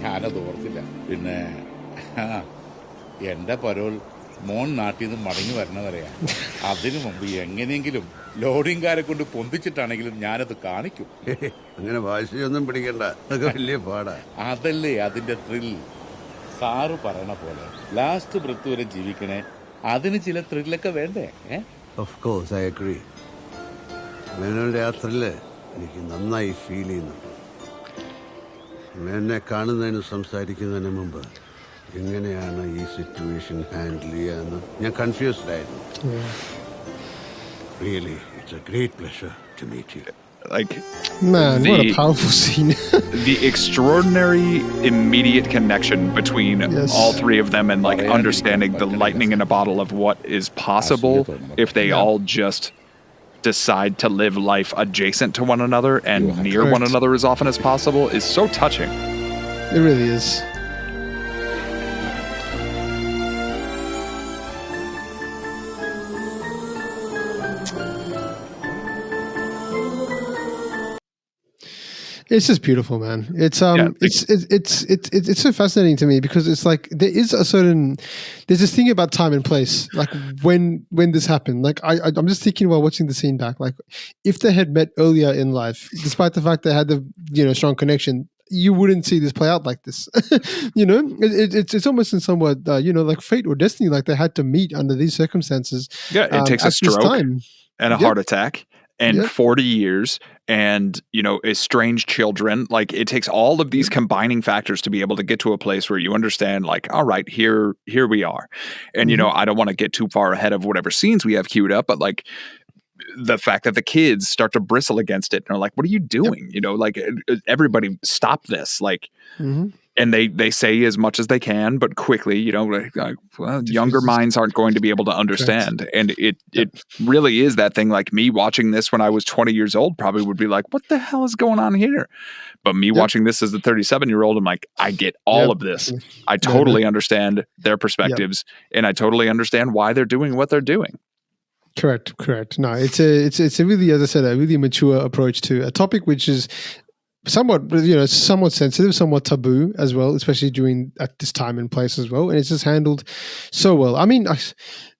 ഞാനത് ഓർത്തില്ല. പിന്നെ എന്റെ പരോൾ മോൻ നാട്ടിൽ നിന്ന് മടങ്ങി വരണവരെയാ. അതിനു മുമ്പ് എങ്ങനെയെങ്കിലും ലോഡിംഗുകാരെ കൊണ്ട് പൊന്തിച്ചിട്ടാണെങ്കിലും ഞാനത് കാണിക്കും. അങ്ങനെ വാശിയൊന്നും പിടിക്കണ്ട, അതൊക്കെ വലിയ പാടാ. അതല്ലേ അതിന്റെ ത്രിൽ. സാറ് പറയണ പോലെ ലാസ്റ്റ് ബ്രത്ത് വരെ ജീവിക്കണേ, അതിന് ചില ത്രില്ലൊക്കെ വേണ്ടേ? Of course I agree. മേനോന്റെ ആ ത്രില്ല് എനിക്ക് നന്നായി ഫീൽ ചെയ്യുന്നുണ്ട്. എന്നെ കാണുന്നതിന് സംസാരിക്കുന്നതിന് മുമ്പ് എങ്ങനെയാണ് ഈ സിറ്റുവേഷൻ ഹാൻഡിൽ ചെയ്യാന്ന് ഞാൻ കൺഫ്യൂസ്ഡ് ആയിരുന്നു. Really, it's a great pleasure to meet you. Man, what a powerful scene. The extraordinary immediate connection between all 3 of them, and understanding the lightning in a bottle of what is possible if they all just decide to live life adjacent to one another and near one another as often as possible is so touching. It really is. It's just beautiful, man. It's it's so fascinating to me, because it's there's this thing about time and place. When this happened, I'm just thinking while watching the scene back, if they had met earlier in life, despite the fact they had the strong connection, you wouldn't see this play out like this. It's almost in somewhat like fate or destiny, like they had to meet under these circumstances. Yeah, it takes a at this stroke time. and a heart attack and Yep. 40 years and, estranged children. Like, it takes all of these combining factors to be able to get to a place where you understand, like, all right, here we are. And, I don't want to get too far ahead of whatever scenes we have queued up, but like, the fact that the kids start to bristle against it and are like, what are you doing? Everybody stop this. Like, and they say as much as they can, but quickly, younger minds aren't going to be able to understand. Correct. And it really is that thing. Like, me watching this when I was 20 years old probably would be like, what the hell is going on here? But me watching this as a 37-year-old, I'm like, I get all of this. I totally understand their perspectives, and I totally understand why they're doing what they're doing. Correct. No, it's a really, as I said, a really mature approach to a topic which is somewhat sensitive, somewhat taboo as well, especially at this time and place as well. And it's just handled so well. I mean,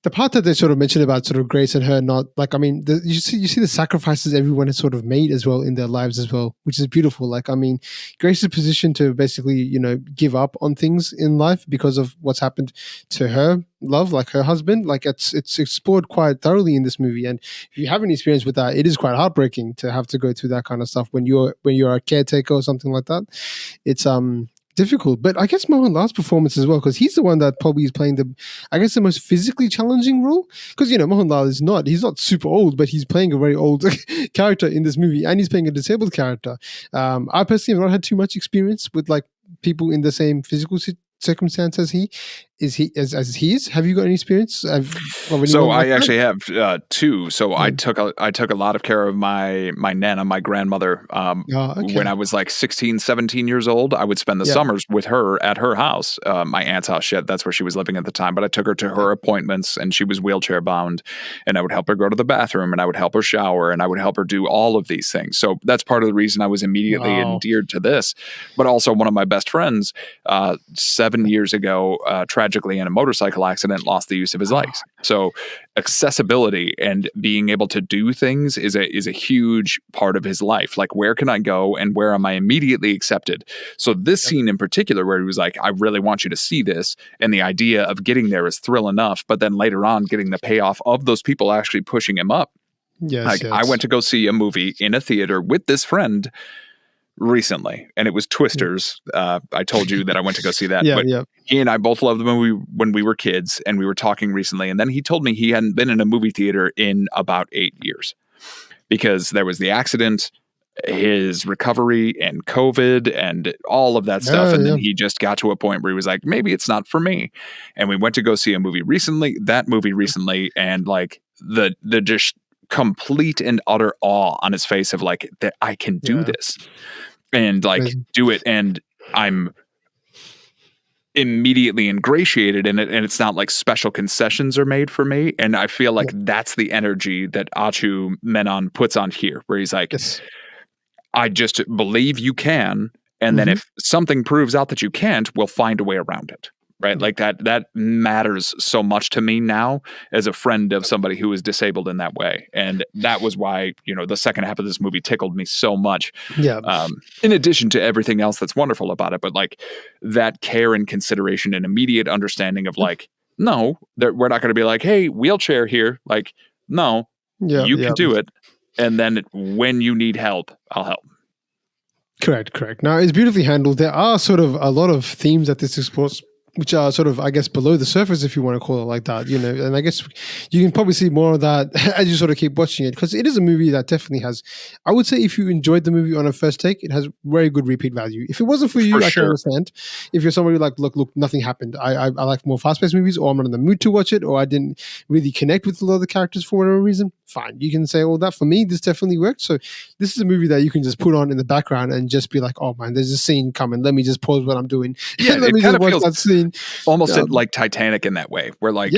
the part that they sort of mentioned about sort of Grace and her not like, I mean, you see the sacrifices everyone has sort of made as well in their lives as well, which is beautiful. Like, I mean, Grace's position to basically, give up on things in life because of what's happened to her love, like her husband, like it's explored quite thoroughly in this movie. And if you have any experience with that, it is quite heartbreaking to have to go through that kind of stuff when you're a caretaker or something like that. It's difficult. But I guess Mohanlal's performance as well, because he's the one that probably is playing the most physically challenging role. Because Mohanlal he's not super old, but he's playing a very old character in this movie, and he's playing a disabled character. I personally have not had too much experience with like people in the same physical circumstance as he is. Have you got any experience? So I actually have two. So I took a lot of care of my Nana, my grandmother, when I was like 16, 17 years old. I would spend the summers with her at her house, my aunt's house. That's where she was living at the time. But I took her to her appointments, and she was wheelchair bound, and I would help her go to the bathroom, and I would help her shower, and I would help her do all of these things. So that's part of the reason I was immediately endeared to this. But also, one of my best friends, 7 years ago, tragically in a motorcycle accident, lost the use of his legs. So accessibility and being able to do things is a huge part of his life. Like, where can I go and where am I immediately accepted? So this scene in particular, where he was like, I really want you to see this, and the idea of getting there is thrill enough, but then later on getting the payoff of those people actually pushing him up. Yes. I went to go see a movie in a theater with this friend recently, and it was Twisters. I told you that I went to go see that. He and I both loved the movie when we were kids, and we were talking recently, and then he told me he hadn't been in a movie theater in about 8 years because there was the accident, his recovery, and COVID, and all of that stuff. And then he just got to a point where he was like, maybe it's not for me. And we went to go see a movie recently, and like the just complete and utter awe on his face of like, that I can do this and like do it. And I'm immediately ingratiated in it. And it's not like special concessions are made for me. And I feel like that's the energy that Achu Menon puts on here, where he's like, I just believe you can. And then if something proves out that you can't, we'll find a way around it. Right. Like that matters so much to me now as a friend of somebody who is disabled in that way. And that was why, the second half of this movie tickled me so much. Yeah. In addition to everything else that's wonderful about it, but like that care and consideration and immediate understanding of like, no, we're not going to be like, hey, wheelchair here. Like, no, you can do it. And then when you need help, I'll help. Correct. Now, it's beautifully handled. There are sort of a lot of themes that this explores, which are sort of, I guess, below the surface, if you want to call it like that, and I guess you can probably see more of that as you sort of keep watching it, because it is a movie that definitely has, I would say, if you enjoyed the movie on a first take, it has very good repeat value. If it wasn't for you, I can understand. If you're somebody like, look, nothing happened. I like more fast-paced movies, or I'm not in the mood to watch it, or I didn't really connect with a lot of the characters for whatever reason, fine. You can say all that. For me, this definitely worked. So this is a movie that you can just put on in the background and just be like, oh man, there's a scene coming. Let me just pause what I'm doing. Yeah, let me just watch that scene. Almost like Titanic in that way, where like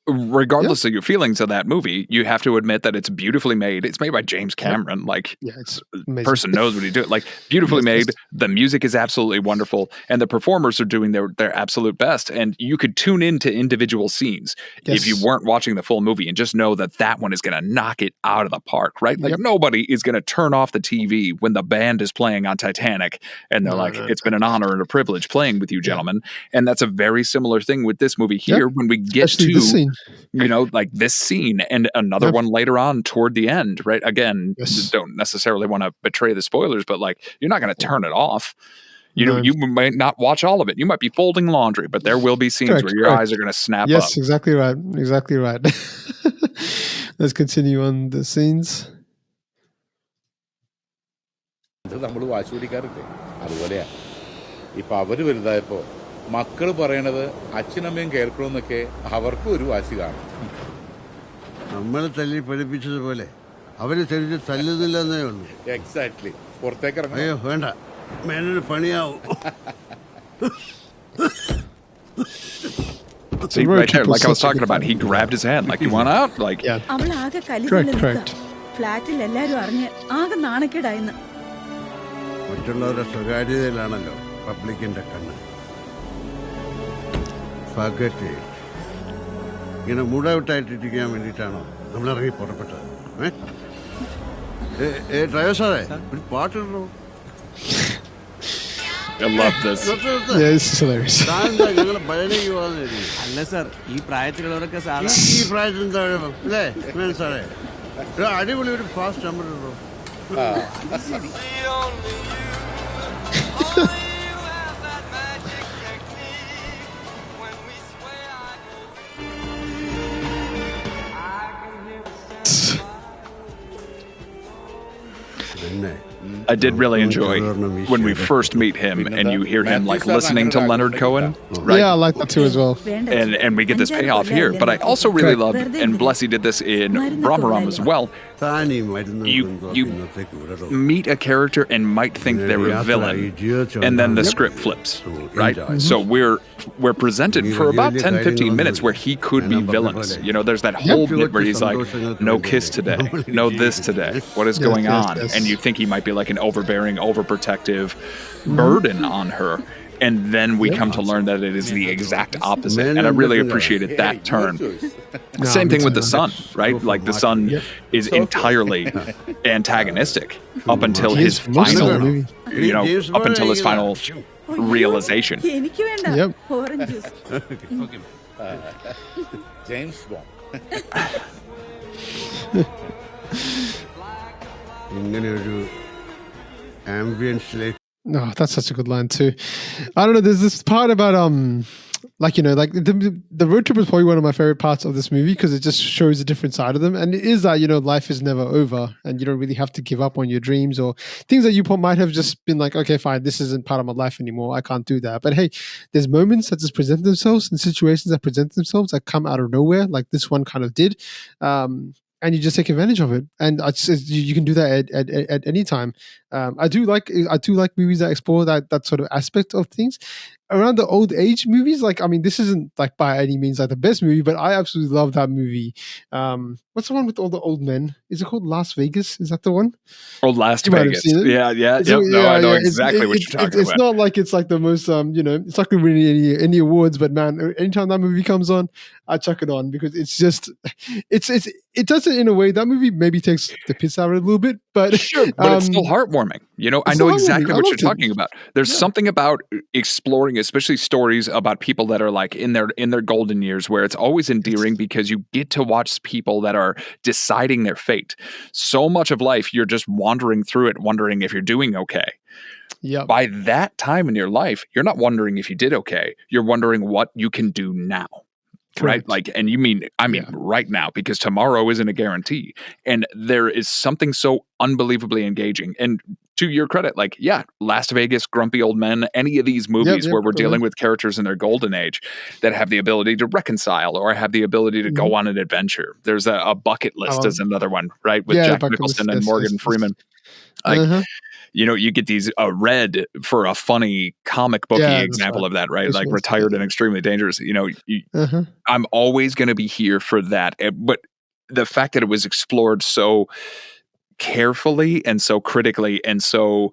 regardless of your feelings of that movie, you have to admit that it's beautifully made. It's made by James Cameron. Like, it's amazing. person knows what he did. Like, beautifully made. The music is absolutely wonderful, and the performers are doing their absolute best. And you could tune into individual scenes if you weren't watching the full movie, and just know that one is going to knock it out of the park, right? Like, nobody is going to turn off the TV when the band is playing on Titanic, and they're it's been an honor and a privilege playing with you, gentlemen. And that's a very similar thing with this movie here. When we get Especially to this scene. like this scene and another one later on toward the end, right? Again, don't necessarily want to betray the spoilers, but like, you're not going to turn it off. You might not watch all of it. You might be folding laundry, but there will be scenes where your eyes are going to snap up. Yes, exactly right. Exactly right. Let's continue on the scenes. നമ്മൾ വാശി പിടിക്കാറില്ലേ, അതുപോലെയാ ഇപ്പൊ അവര് വലുതായപ്പോ മക്കള് പറയണത് അച്ഛനമ്മയും കേൾക്കണമെന്നൊക്കെ അവർക്കും ഒരു വാശി കാണും. നമ്മളെ തല്ലി പഠിപ്പിച്ചതുപോലെ അവര് തിരിച്ച് തല്ലുന്നില്ലെന്നേ ഉള്ളൂ. എക്സാക്ട്ലി. പുറത്തേക്ക് ഇറങ്ങാം. അയ്യോ വേണ്ട, മേനൊരു പണിയാവും. See, right there, like I was talking about, he grabbed his hand, like, you want out? Like, അവൾ ആകെ കലിതുള്ളിൽ ഫ്ലാറ്റിൽ എല്ലാരും അറിഞ്ഞ് ആകെ നാണക്കേടായിന്ന്. മറ്റുള്ളവരുടെ സ്വകാര്യതയിലാണല്ലോ പബ്ലിക്കിന്റെ കണ്ണ്. ഫഗറ്റ് ഇങ്ങനെ മൂടൗട്ടായിട്ടിരിക്കാൻ വേണ്ടിയിട്ടാണോ നമ്മളിറങ്ങി പുറപ്പെട്ടത്? ഡ്രൈവർ സാറേ, ഒരു പാട്ടിടണോ? I love this. This is hilarious. ഞങ്ങള് പഴനിക്ക് പോകാൻ അല്ല സാർ, ഈ പ്രായത്തിലുള്ളവരൊക്കെ ഈ പ്രായത്തിൽ എന്താ അല്ലേ മേനൻ സാറേ? അടിപൊളി ഒരു ഫാസ്റ്റ് നമ്പർ ഉണ്ടോ? I did really enjoy when we first meet him and you hear him like listening to Leonard Cohen, right? Yeah, I like that too as well. And we get this payoff here, but I also really loved, and Blessy did this in Brahmaram as well. You meet a character and might think they're a villain, and then the script flips, right? So we're presented for about 10-15 minutes where he could be villainous. You know, there's that whole bit where he's like, no kiss today, no this today, what is going on? And you think he might be like an overbearing, overprotective burden on her. And then we come to learn that it is the exact opposite. And I really appreciated that turn. Same thing with the son, right? Like, the son is entirely antagonistic up until his final, up until his final realization. എനിക്ക് വേണ്ട orange juice. James bond. ഇങ്ങനെ ഒരു ആംബിയൻസിലേക്ക്. No, that's such a good line too. I don't know. There's this part about the road trip is probably one of my favorite parts of this movie because it just shows a different side of them, and it is that life is never over, and you don't really have to give up on your dreams or things that you might have just been like, okay, fine, this isn't part of my life anymore. I can't do that. But hey, there's moments that just present themselves and situations that present themselves that come out of nowhere, like this one kind of did. And you just take advantage of it, and you can do that at any time. I do like movies that explore that sort of aspect of things. Around the old age movies, like, I mean, this isn't like by any means like the best movie, but I absolutely love that movie. What's the one with all the old men? Is it called Las Vegas? Is that the one? Oh, Las Vegas. Yeah. No, I know exactly what you're talking about. It's not like it's like the most, it's not going to win any awards, but man, anytime that movie comes on, I chuck it on because it's just, it does it in a way. That movie maybe takes the piss out of it a little bit, but sure, but it's still heartwarming. I know exactly what you're talking about. There's something about exploring, especially stories about people that are like in their golden years, where it's always endearing because you get to watch people that are deciding their fate. So much of life, you're just wandering through it, wondering if you're doing okay. Yeah. By that time in your life, you're not wondering if you did okay. You're wondering what you can do now. Correct. Right? Like, and you mean, right now, because tomorrow isn't a guarantee. And there is something so unbelievably engaging. And to your credit, like, Las Vegas, Grumpy Old Men, any of these movies where we're dealing with characters in their golden age that have the ability to reconcile or have the ability to go on an adventure. There's a Bucket List as another one, right? With Jack Nicholson and Morgan Freeman. Like, you get these red for a funny comic booky Yeah, that's example right. of that, right? This Like was- retired and extremely dangerous. Uh-huh. I'm always going to be here for that. But the fact that it was explored so carefully and so critically and so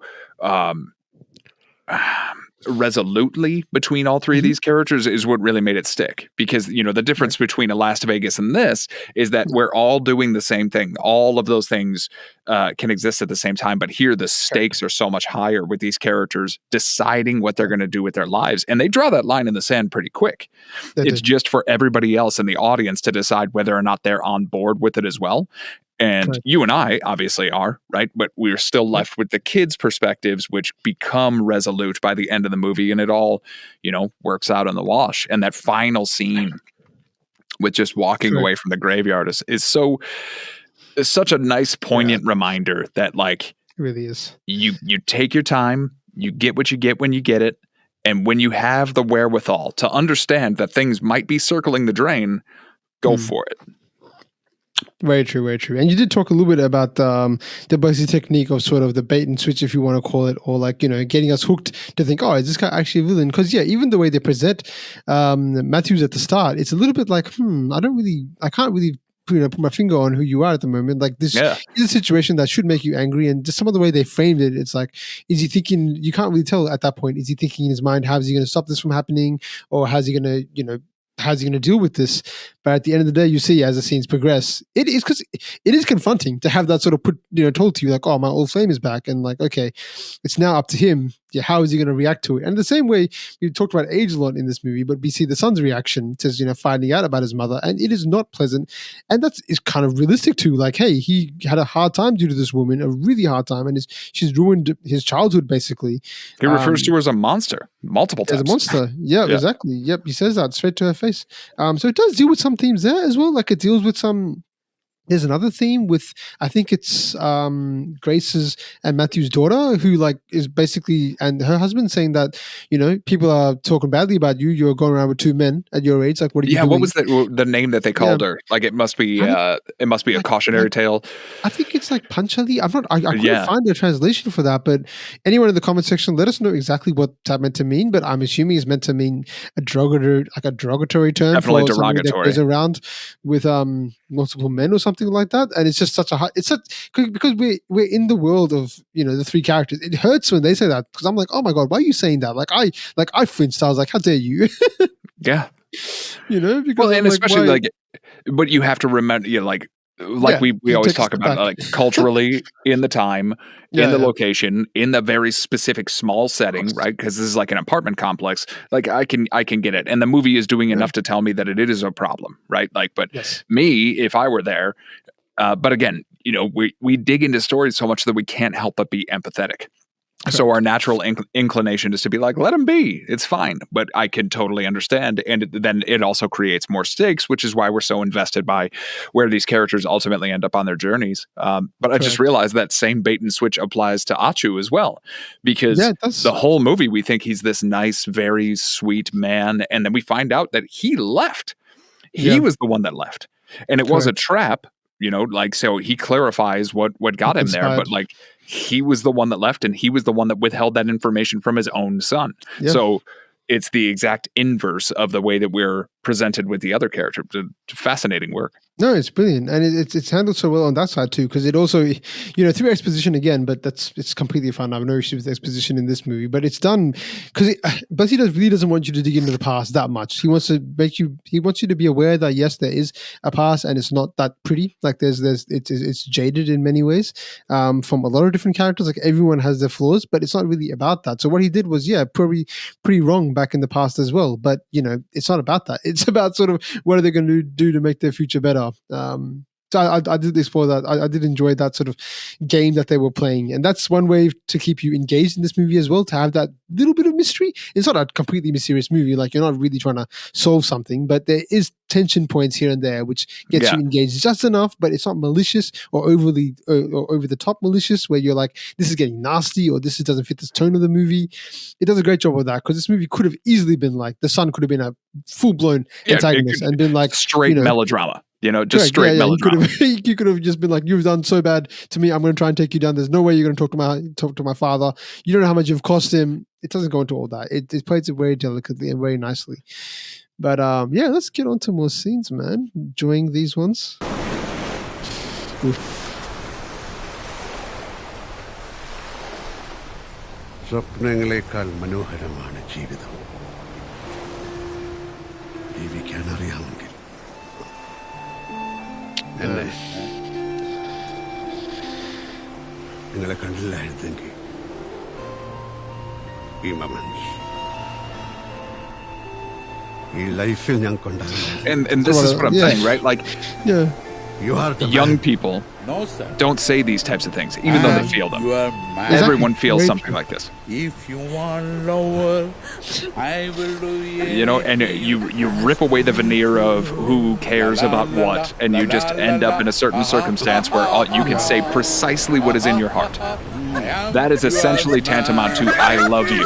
resolutely between all three of these characters is what really made it stick. Because the difference between a Las Vegas and this is that we're all doing the same thing. All of those things can exist at the same time, but here the stakes are so much higher with these characters deciding what they're going to do with their lives, and they draw that line in the sand pretty quick. It's just for everybody else in the audience to decide whether or not they're on board with it as well. And you and I obviously are, right? But we're still left with the kids' perspectives, which become resolute by the end of the movie, and it all, works out in the wash. And that final scene with just walking away from the graveyard is such a nice, poignant reminder that, like, It really is. you take your time, you get what you get when you get it, and when you have the wherewithal to understand that things might be circling the drain, go for it. Very true, very true. And you did talk a little bit about the Blessy technique of sort of the bait and switch, if you want to call it, or like, getting us hooked to think, oh, is this guy actually a villain? Because even the way they present Matthews at the start, it's a little bit like, I can't really put my finger on who you are at the moment. Like, this is a situation that should make you angry, and just some of the way they framed it, it's like, is he thinking? You can't really tell at that point. Is he thinking in his mind, how's he going to stop this from happening, or how's he going to, how's he going to deal with this? But at the end of the day, you see, as the scenes progress, it is confronting to have that sort of told to you, like, oh, my old flame is back, and like, okay, it's now up to him. Yeah, how is he going to react to it? And the same way we talked about age a lot in this movie, but we see the son's reaction to finding out about his mother, and it is not pleasant, and is kind of realistic too. Like, hey, he had a hard time due to this woman, a really hard time, and she's ruined his childhood basically. He refers to her as a monster multiple times. As a monster, yeah, exactly. Yep, he says that straight to her face. So it does deal with some themes there as well. Like, it deals with some. There's another theme with, I think it's Grace's and Matthew's daughter, who is basically, and her husband saying that, people are talking badly about you. You're going around with two men at your age. Like, what are you doing? What was the name that they called her? Like, it must be a cautionary tale. I think it's like Panchali. I couldn't find a translation for that, but anyone in the comment section, let us know exactly what that meant to mean. But I'm assuming it's meant to mean a derogatory term. Definitely for derogatory. that goes around with multiple men or something like that, and it's just such a because we're in the world of the three characters. It hurts when they say that, because I'm like, oh my god, why are you saying that? I flinched. I was like, how dare you? Yeah, because and especially but you have to remember, we always talk about, like, culturally in the time, in the location, in the very specific small setting, right? Because this is like an apartment complex. Like, I can get it, and the movie is doing enough to tell me that it is a problem, right? Like, but me, if I were there, but again, we dig into stories so much that we can't help but be empathetic. So our natural inclination is to be like, let him be. It's fine. But I can totally understand. And then it also creates more stakes, which is why we're so invested by where these characters ultimately end up on their journeys. But I just realized that same bait and switch applies to Achu as well. Because the whole movie, we think he's this nice, very sweet man. And then we find out that he left. He was the one that left. And it was a trap. So he clarifies what got him there, but like, he was the one that left, and he was the one that withheld that information from his own son. Yeah. So it's the exact inverse of the way that we're presented with the other character. Fascinating work. No, it's brilliant, and it's handled so well on that side too, because it also, through exposition again, but it's completely fine. I have no issue with exposition in this movie, but it's done because Blessy really doesn't want you to dig into the past that much. He wants you to be aware that yes, there is a past, and it's not that pretty. Like it's jaded in many ways, from a lot of different characters. Like, everyone has their flaws, but it's not really about that. So what he did was, probably pretty wrong back in the past as well. But it's not about that. It's about sort of what are they going to do to make their future better. So I did explore that. I did enjoy that sort of game that they were playing, and that's one way to keep you engaged in this movie as well. To have that little bit of mystery. It's not a completely mysterious movie. Like, you're not really trying to solve something, but there is tension points here and there which gets you engaged just enough. But it's not malicious or overly or over the top malicious, where you're like, this is getting nasty, or this doesn't fit the tone of the movie. It does a great job of that, because this movie could have easily been like, the son could have been a full blown antagonist and been like straight melodrama. Just straight melodrama. You could have just been like, "You've done so bad to me. I'm going to try and take you down. There's no way you're going to talk to my father. You don't know how much you've cost him." It doesn't go into all that. It plays it very delicately and very nicely. But let's get on to more scenes, man. Enjoying these ones. സ്വപ്നങ്ങളെക്കാൾ മനോഹരമാണ് ജീവിതം. ജീവിക്കാൻ അറിയാമെങ്കിൽ എന്നെ നിങ്ങളെ കണ്ടില്ലായിരുന്നെങ്കിൽ ഈ moment ഈ ലൈഫിൽ ഞാൻ കൊണ്ടാകും. And this is what I'm saying, right? Like, You are the young man. people No, sir. don't say these types of things, even though they feel them. You are mad. Everyone feels Right. something like this. If you want lower, I will do it. And you rip away the veneer of who cares about what, and you just end up in a certain circumstance where you can say precisely what is in your heart. That is essentially tantamount to "I love you."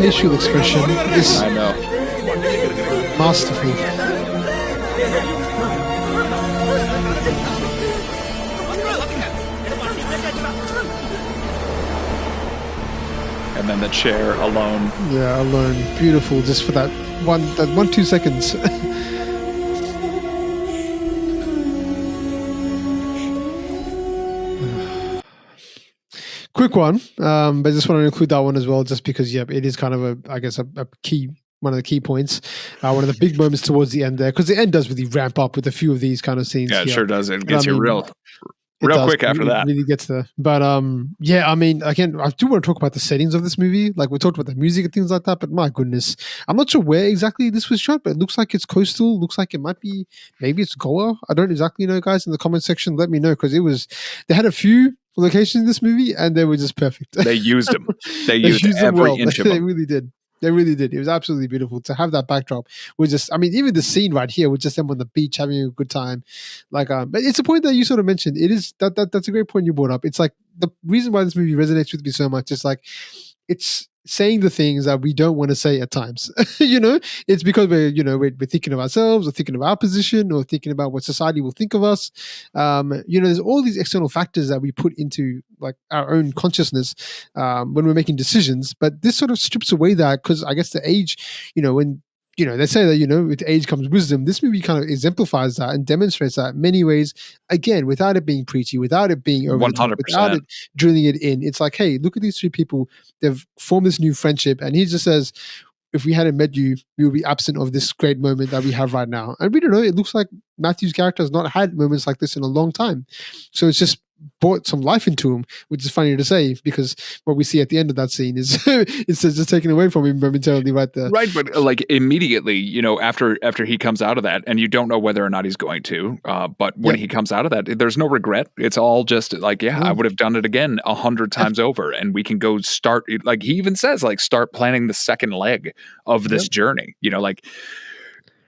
Facial expression is I know. masterful. And then the chair alone. Yeah, alone. Beautiful, just for that 2 seconds. Quick one, but I just want to include that one as well, just because, it is kind of a key, one of the key points, one of the big moments towards the end there, because the end does really ramp up with a few of these kind of scenes. Yeah, it sure does. It gets you real does. quick after that. It really gets there. But again, I do want to talk about the settings of this movie. Like, we talked about the music and things like that, but my goodness, I'm not sure where exactly this was shot, but it looks like it's coastal. Looks like it might be, maybe it's Goa. I don't exactly know, guys. In the comment section, let me know, because they had a few locations in this movie and they were just perfect. They used them. They used them every well. inch of They them. really did. They really did. It was absolutely beautiful to have that backdrop. Even the scene right here with just them on the beach having a good time. Like, but it's a point that you sort of mentioned. It is that's a great point you brought up. It's like the reason why this movie resonates with me so much is like it's saying the things that we don't want to say at times. It's because we're thinking of ourselves, or thinking of our position, or thinking about what society will think of us. There's all these external factors that we put into like our own consciousness when we're making decisions. But this sort of strips away that, because I guess the age, when they say that, with age comes wisdom. This movie kind of exemplifies that and demonstrates that in many ways, again, without it being preachy, without it being over the top, 100%. without it drilling it in. It's like, hey, look at these three people. They've formed this new friendship. And he just says, if we hadn't met you, we would be absent of this great moment that we have right now. And we don't know. It looks like Matthew's character has not had moments like this in a long time. So it's just brought some life into him, which is funny to say, because what we see at the end of that scene is it's just taken away from him momentarily right there. Right, but like immediately, after he comes out of that, and you don't know whether or not he's going to, but when he comes out of that, there's no regret. It's all just like, I would have done it again 100 times over, and we can go start. Like he even says, like, start planning the second leg of this journey.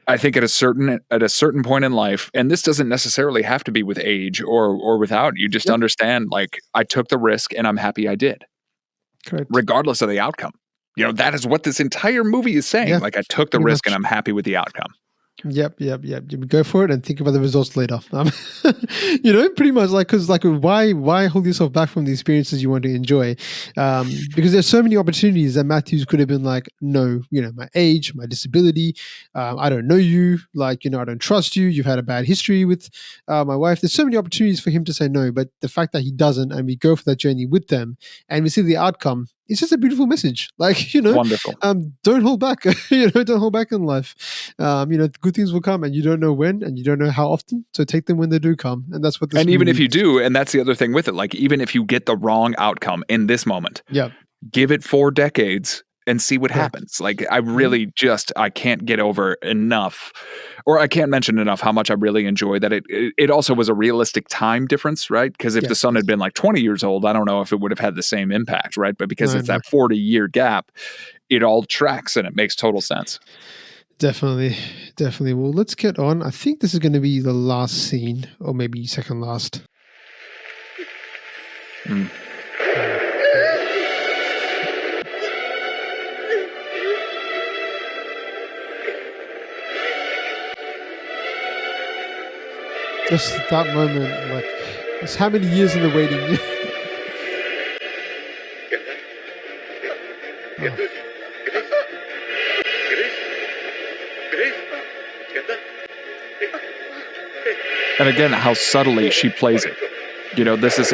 I think at a certain point in life, and this doesn't necessarily have to be with age or without, you just understand, like, I took the risk and I'm happy I did. Correct. Regardless of the outcome. That is what this entire movie is saying. Like, I took the risk and I'm happy with the outcome. Yep. You go for it and think about the results later. Pretty much because why hold yourself back from the experiences you want to enjoy? Because there's so many opportunities that Matthews could have been like, no, my age, my disability, I don't know you, like, I don't trust you. You've had a bad history with my wife. There's so many opportunities for him to say no, but the fact that he doesn't, and we go for that journey with them, and we see the outcome. It's just a beautiful message. Like, Wonderful. Don't hold back. Don't hold back in life. Good things will come, and you don't know when, and you don't know how often. So take them when they do come, and that's what. This and even if you is. do, and that's the other thing with it. Like, even if you get the wrong outcome in this moment, give it 4 decades, and see what happens. Like, I really I can't get over enough, or I can't mention enough how much I really enjoy that it also was a realistic time difference, right? Because if the son had been like 20 years old, I don't know if it would have had the same impact, right? But because it's that 40-year gap, it all tracks and it makes total sense. Definitely. Well, let's get on. I think this is going to be the last scene, or maybe second last. Just that moment, like, it's how many years in the waiting? And again, how subtly she plays it. You know, this is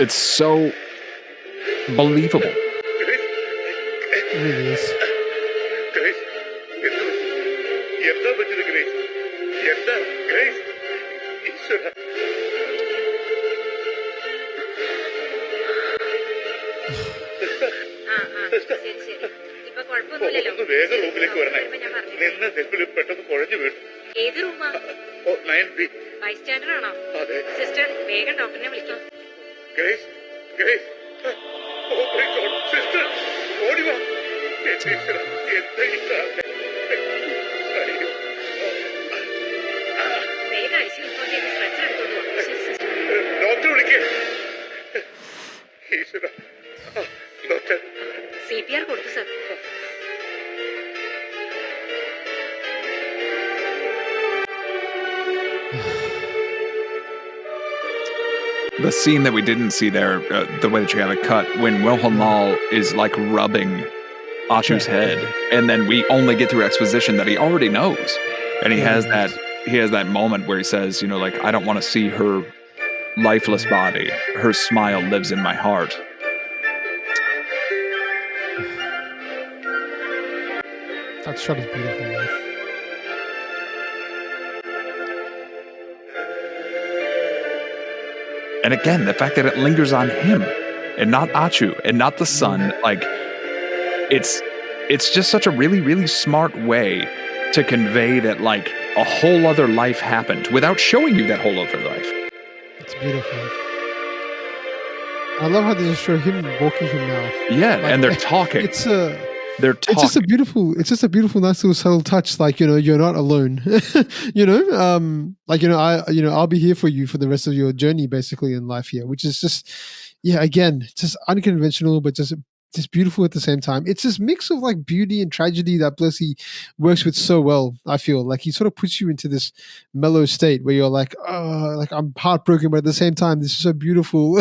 it's so believable. It really is. The scene that we didn't see there, the way that you have it cut, when Mohanlal is like rubbing Achu's head, and then we only get through exposition that he already knows, and he has that moment where he says, you know, like, I don't want to see her lifeless body. Her smile lives in my heart. That shot is beautiful, man. And again, the fact that it lingers on him and not Achu and not the son, like, it's just such a really, really smart way to convey that, like, a whole other life happened without showing you that whole other life. It's beautiful. I love how they just show him walking him now. Yeah, like, and they're talking. They're talking. It's just a beautiful, nice little subtle touch. Like, you know, you're not alone. You know, like, you know, I'll be here for you for the rest of your journey, basically, in life here, which is just, again, just unconventional, but just beautiful at the same time. It's this mix of like beauty and tragedy that Blessy works with so well. I feel like he sort of puts you into this mellow state where you're like, oh, like, I'm heartbroken, but at the same time, this is so beautiful.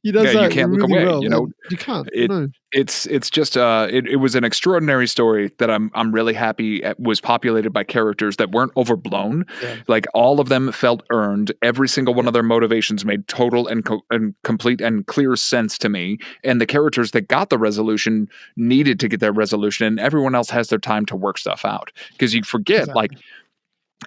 He does that you can't really look away. well. You know, you can't. No. It's just it was an extraordinary story that I'm really happy was populated by characters that weren't overblown. Yeah. Like, all of them felt earned. Every single one of their motivations made total and complete and clear sense to me. And the characters that got the resolution needed to get their resolution, and everyone else has their time to work stuff out. Because you forget, like,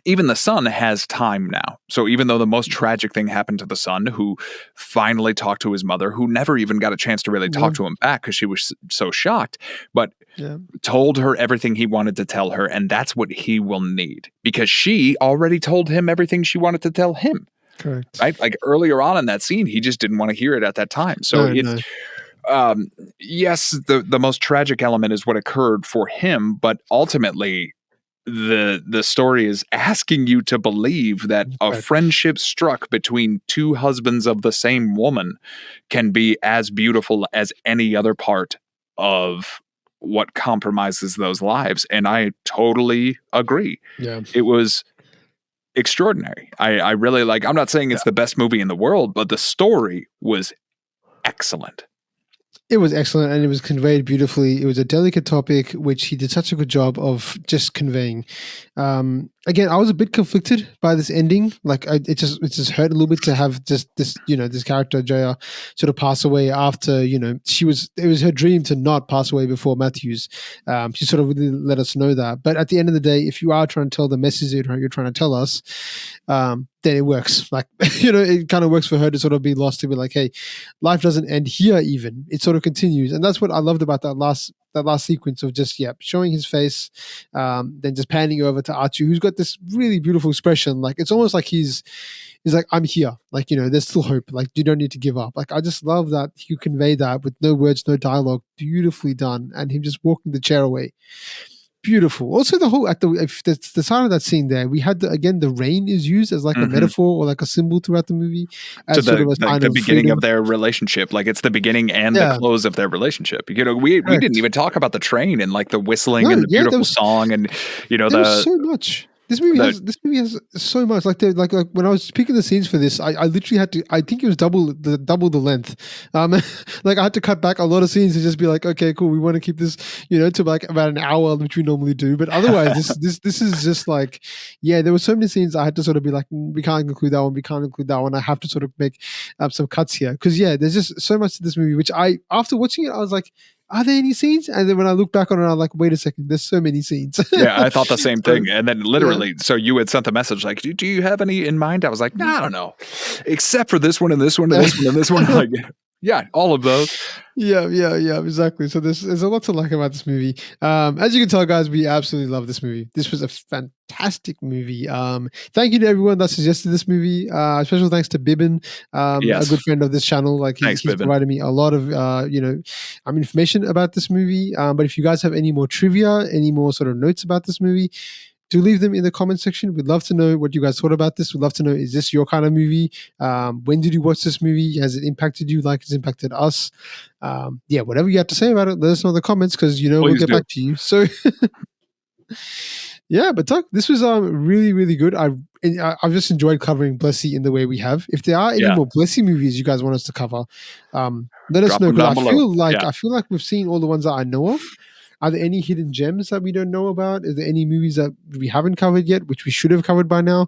even the son has time now. So even though the most tragic thing happened to the son, who finally talked to his mother, who never even got a chance to really talk to him back because she was so shocked, but told her everything he wanted to tell her, and that's what he will need, because she already told him everything she wanted to tell him. Correct. Right? Like, earlier on in that scene, he just didn't want to hear it at that time. So yes, the most tragic element is what occurred for him, but ultimately the story is asking you to believe that a friendship struck between two husbands of the same woman can be as beautiful as any other part of what compromises those lives. And I totally agree. Yeah. It was extraordinary. I really like, I'm not saying it's the best movie in the world, but the story was excellent. It was excellent, and it was conveyed beautifully. It was a delicate topic, which he did such a good job of just conveying. And again, I was a bit conflicted by this ending. Like, it just hurt a little bit to have just this, this character Jaya sort of pass away after, it was her dream to not pass away before Matthews. She sort of really let us know that. But at the end of the day, if you are trying to tell the message that you're trying to tell us, then it works. Like, it kind of works for her to sort of be lost, to be like, hey, life doesn't end here. Even it sort of continues, and that's what I loved about that last sequence of just showing his face, then just panning over to Archie, who's got this really beautiful expression. Like, it's almost like he's like, I'm here. Like, there's still hope. Like, you don't need to give up. Like, I just love that you convey that with no words, no dialogue, beautifully done, and him just walking the chair away. Beautiful. Also, the whole the side of that scene there, we had the rain is used as like a metaphor or like a symbol throughout the movie, as to sort of a sign the of beginning freedom. of their relationship. Like, it's the beginning and the close of their relationship. We didn't even talk about the train and like the whistling and the beautiful song, and there was so much. This movie has so much. Like, when I was picking the scenes for this, I literally had to. I think it was double the length. Like, I had to cut back a lot of scenes to just be like, okay, cool. We want to keep this, to like about an hour, which we normally do. But otherwise, this is just like, there were so many scenes I had to sort of be like, we can't include that one. We can't include that one. I have to sort of make some cuts here because there's just so much to this movie. Which after watching it, I was like, are there any scenes? And then when I look back on it, I'm like, wait a second, there's so many scenes. Yeah, I thought the same thing. And then literally, so you had sent the message like, do you have any in mind? I was like, no, I don't know. Except for this one and this one and this one and this one. Like, yeah, all of those. Yeah, exactly. So there's a lot to like about this movie. As you can tell, guys, we absolutely love this movie. This was a fantastic movie. Thank you to everyone that suggested this movie. Special thanks to Bibbin, a good friend of this channel. Like, he's provided me a lot of information about this movie. But if you guys have any more trivia, any more sort of notes about this movie, do leave them in the comment section. We'd love to know what you guys thought about this. We'd love to know, is this your kind of movie? When did you watch this movie? Has it impacted you like it's impacted us? Whatever you have to say about it, let us know in the comments, because we'll get back to you. So but Doug, this was really, really good. I've just enjoyed covering Blessy in the way we have. If there are any more Blessy movies you guys want us to cover, let us know, because I feel like we've seen all the ones that I know of. Are there any hidden gems that we don't know about? Is there any movies that we haven't covered yet, which we should have covered by now?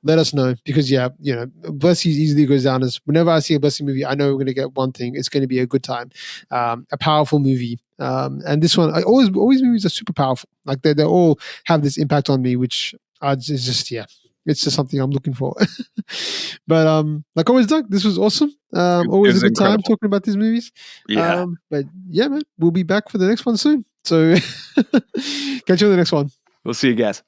Let us know, because Blessy easily goes down as, whenever I see a Blessy movie, I know we're going to get one thing. It's going to be a good time, a powerful movie. And this one, always movies are super powerful. Like, they all have this impact on me, which is just it's just something I'm looking for. But like always, Doug, this was awesome. Always a good time talking about these movies. Yeah. But man, we'll be back for the next one soon. So catch you on the next one. We'll see you guys.